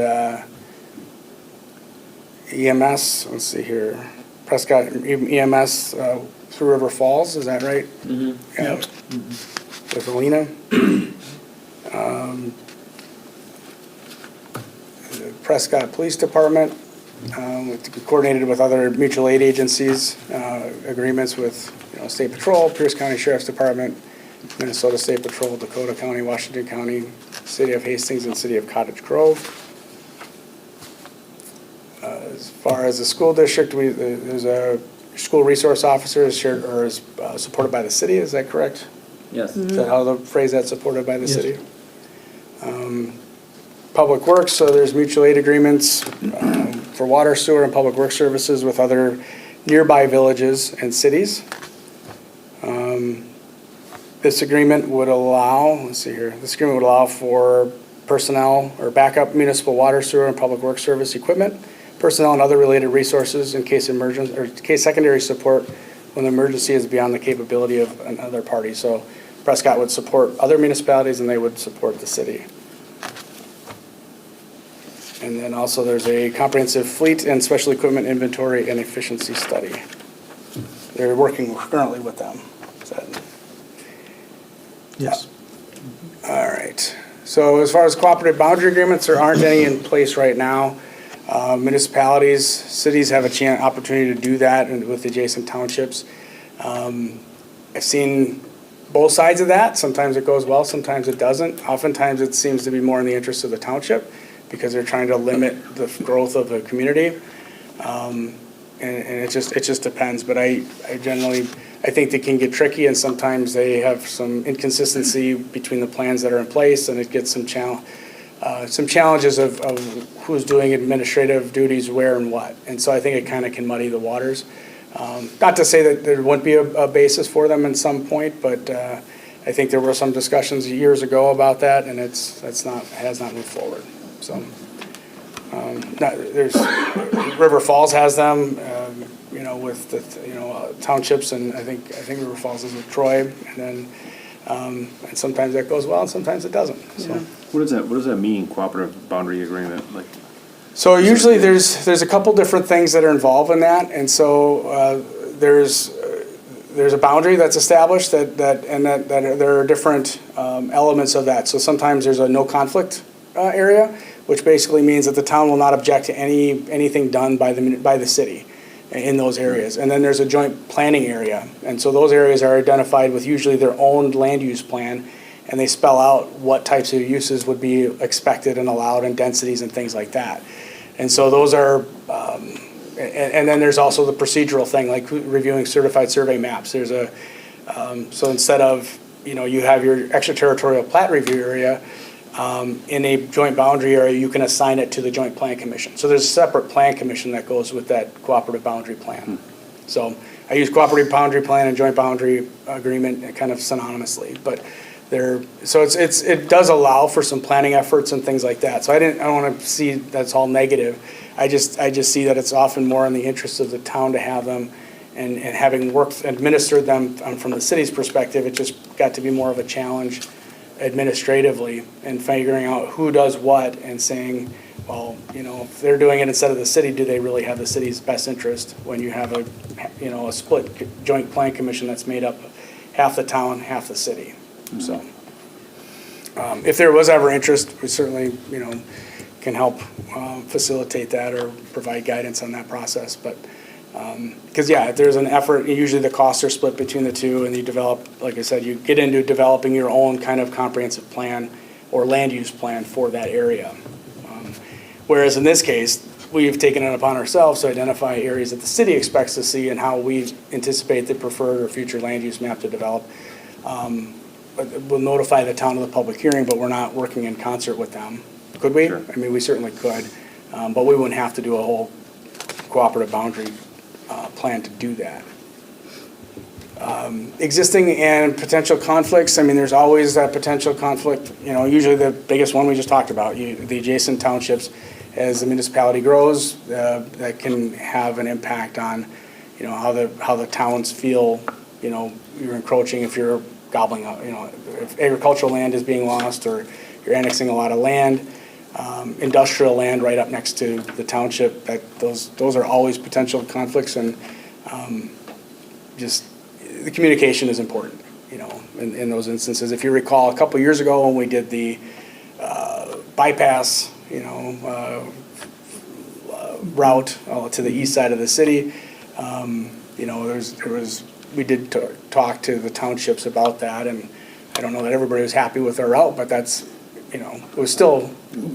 EMS, let's see here, Prescott EMS through River Falls, is that right? Mm-hmm. Yeah. With Alena. The Prescott Police Department, coordinated with other mutual aid agencies, agreements with State Patrol, Pierce County Sheriff's Department, Minnesota State Patrol, Dakota County, Washington County, City of Hastings, and City of Cottage Grove. As far as the school district, there's a school resource officer is supported by the city, is that correct? Yes. Is that how the phrase that's supported by the city? Public Works, so there's mutual aid agreements for water, sewer, and public works services with other nearby villages and cities. This agreement would allow, this agreement would allow for personnel or backup municipal water, sewer, and public works service equipment, personnel and other related resources in case secondary support when the emergency is beyond the capability of another party. So Prescott would support other municipalities and they would support the city. And then also there's a comprehensive fleet and special equipment inventory and efficiency study. They're working currently with them. Is that? Yes. All right. So as far as cooperative boundary agreements, there aren't any in place right now. Municipalities, cities have opportunity to do that with adjacent townships. I've seen both sides of that. Sometimes it goes well, sometimes it doesn't. Oftentimes it seems to be more in the interest of the township because they're trying to limit the growth of the community. And it just depends. But I think they can get tricky, and sometimes they have some inconsistency between the plans that are in place, and it gets some challenges of who's doing administrative duties where and what. And so I think it kind of can muddy the waters. Not to say that there wouldn't be a basis for them at some point, but I think there were some discussions years ago about that, and it has not moved forward. So there's River Falls has them, with the townships, and I think River Falls is with Troy, and then and sometimes that goes well, and sometimes it doesn't. So. What does that mean, cooperative boundary agreement? Like, so usually there's a couple different things that are involved in that, and so there's a boundary that's established that there are different elements of that. So sometimes there's a no conflict area, which basically means that the town will not object to anything done by the city in those areas. And then there's a joint planning area, and so those areas are identified with usually their own land use plan, and they spell out what types of uses would be expected and allowed and densities and things like that. And so those are, and then there's also the procedural thing, like reviewing certified survey maps. There's so instead of, you have your extraterritorial plat review area, in a joint boundary area, you can assign it to the Joint Plan Commission. So there's a separate plan commission that goes with that cooperative boundary plan. So I use cooperative boundary plan and joint boundary agreement kind of synonymously, but it does allow for some planning efforts and things like that. So I don't want to see that's all negative. I just see that it's often more in the interest of the town to have them, And having worked, administered them from the city's perspective, it just got to be more of a challenge administratively and figuring out who does what and saying, well, if they're doing it instead of the city, do they really have the city's best interest when you have a split joint plan commission that's made up of half the town, half the city? So, if there was ever interest, we certainly, can help facilitate that or provide guidance on that process. But, because if there's an effort, usually the costs are split between the two, and you develop, like I said, you get into developing your own kind of comprehensive plan or land use plan for that area. Whereas in this case, we've taken it upon ourselves to identify areas that the city expects to see and how we anticipate the preferred or future land use map to develop. We'll notify the town of the public hearing, but we're not working in concert with them. Could we? Sure. I mean, we certainly could, but we wouldn't have to do a whole cooperative boundary plan to do that. Existing and potential conflicts, I mean, there's always that potential conflict. Usually the biggest one we just talked about, the adjacent townships. As the municipality grows, that can have an impact on, how the towns feel, you're encroaching if you're gobbling up, if agricultural land is being lost or you're annexing a lot of land. Industrial land right up next to the township, those are always potential conflicts, and just the communication is important, in those instances. If you recall, a couple years ago when we did the bypass, route to the east side of the city, we did talk to the townships about that, and I don't know that everybody was happy with our route, but that's, it was still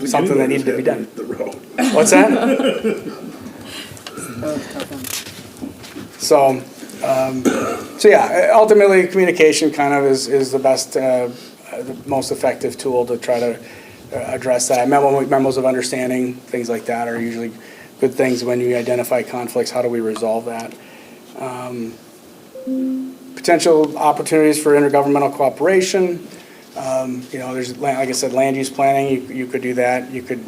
something that needed to be done. The road. What's that? So ultimately, communication kind of is the best, the most effective tool to try to address that. Memos of understanding, things like that are usually good things when you identify conflicts. How do we resolve that? Potential opportunities for intergovernmental cooperation. There's, like I said, land use planning, you could do that. You could,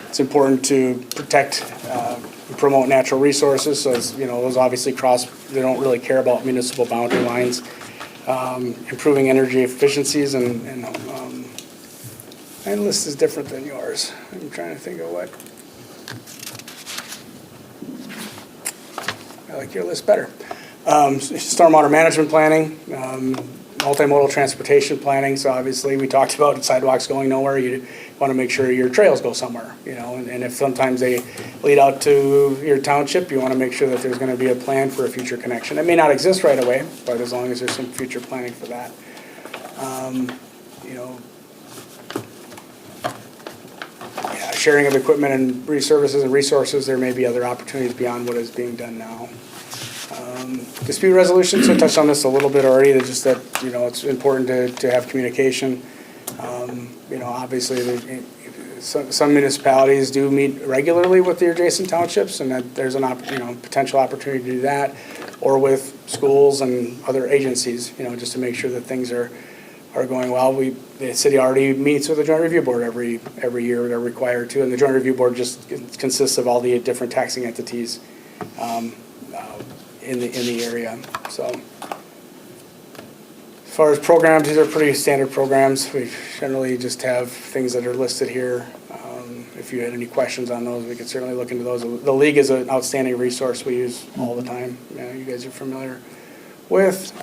it's important to protect, and promote natural resources, so those obviously they don't really care about municipal boundary lines. Improving energy efficiencies and my list is different than yours. I'm trying to think of what. I like your list better. Stormwater management planning, multimodal transportation planning. So obviously we talked about sidewalks going nowhere. You want to make sure your trails go somewhere, and if sometimes they lead out to your township, you want to make sure that there's going to be a plan for a future connection. It may not exist right away, but as long as there's some future planning for that. Sharing of equipment and resources, there may be other opportunities beyond what is being done now. Dispute resolution, so I touched on this a little bit already, just that, it's important to have communication. Obviously, some municipalities do meet regularly with the adjacent townships, and that there's an potential opportunity to do that, or with schools and other agencies, just to make sure that things are going well. The city already meets with the Joint Review Board every year. They're required to, and the Joint Review Board just consists of all the different taxing entities in the area. So as far as programs, these are pretty standard programs. We generally just have things that are listed here. If you had any questions on those, we could certainly look into those. The league is an outstanding resource we use all the time. You guys are familiar with.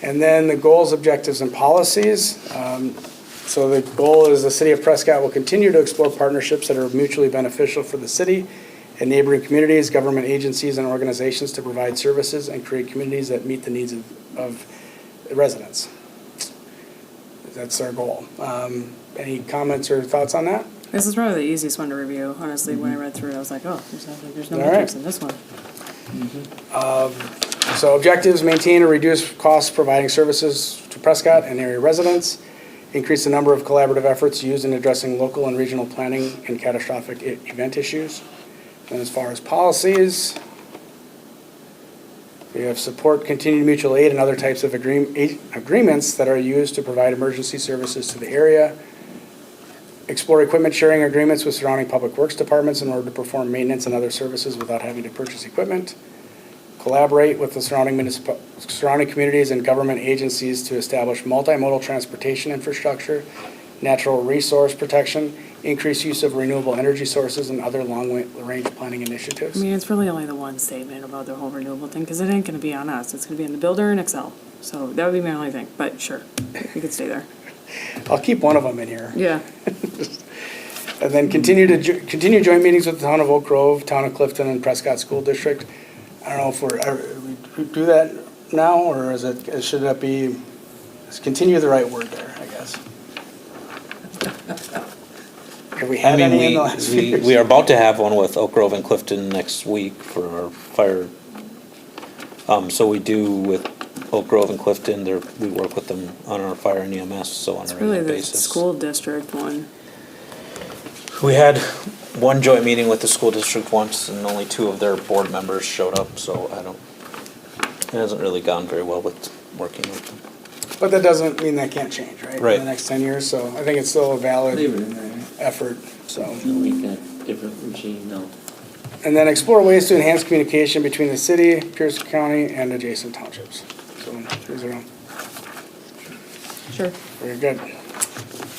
And then the goals, objectives, and policies. So the goal is the City of Prescott will continue to explore partnerships that are mutually beneficial for the city and neighboring communities, government agencies, and organizations to provide services and create communities that meet the needs of the residents. That's our goal. Any comments or thoughts on that? This is probably the easiest one to review, honestly. When I read through it, I was like, oh, there's no All right. metrics in this one. So objectives: maintain or reduce costs providing services to Prescott and area residents, increase the number of collaborative efforts used in addressing local and regional planning and catastrophic event issues. And as far as policies, we have support continued mutual aid and other types of agreements that are used to provide emergency services to the area. Explore equipment sharing agreements with surrounding public works departments in order to perform maintenance and other services without having to purchase equipment. collaborate with the surrounding communities and government agencies to establish multimodal transportation infrastructure, natural resource protection, increased use of renewable energy sources, and other long-range planning I initiatives. mean, it's really only the one statement about the whole renewable thing, because it ain't gonna be on us, it's gonna be in the builder and Excel. So that would be my only thing, but sure, you could stay there. I'll keep one of them in here. Yeah, And then continue joint meetings with the town of Oak Grove, town of Clifton, and Prescott School District. I don't know if we do that now, or should that be, is continue the right word there, I guess? Have we had any in the last few years? We are about to have one with Oak Grove and Clifton next week for our fire. So we do with Oak Grove and Clifton, we work with them on our fire and EMS, so on it's a really regular the basis. school district one. We had one joint meeting with the school district once, and only 2 of their board members showed up, so it hasn't really gone very well with working with them. But that doesn't mean that can't change, right? Right. In the next 10 years, so I think it's still a valid Leave it in there. effort, so. Make that different regime, no. And then explore ways to enhance communication between the city, Pierce County, and adjacent townships. So, those are, Sure, very good.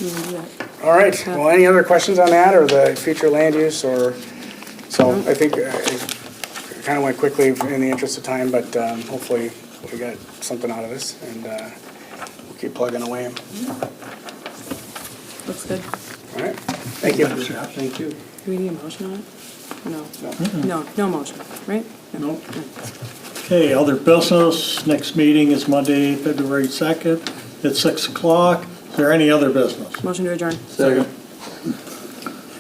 you can do that. All right, well, any other questions on that, or the future land use, or, so I think it kind of went quickly in the interest of time, but hopefully we got something out of this, and we'll keep plugging away. Looks good. All right, thank you. Thank you. Do we need a motion on it? No. No motion, right? Nope. Okay, other business, next meeting is Monday, February 2nd at 6 o'clock. Is there any other business? Motion to adjourn. Second.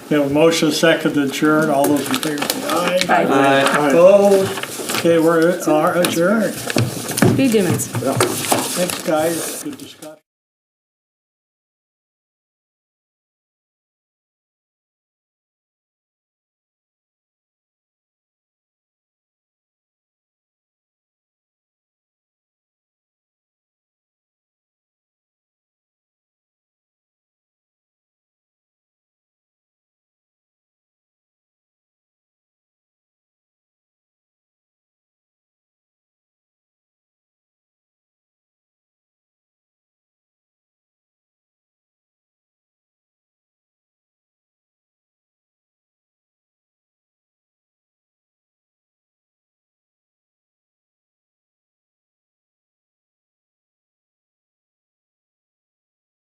We have a motion, second to adjourn. All those in favor say aye. Aye. Opposed? Okay, we're adjourned. Big demons. Thanks, guys. Good discussion.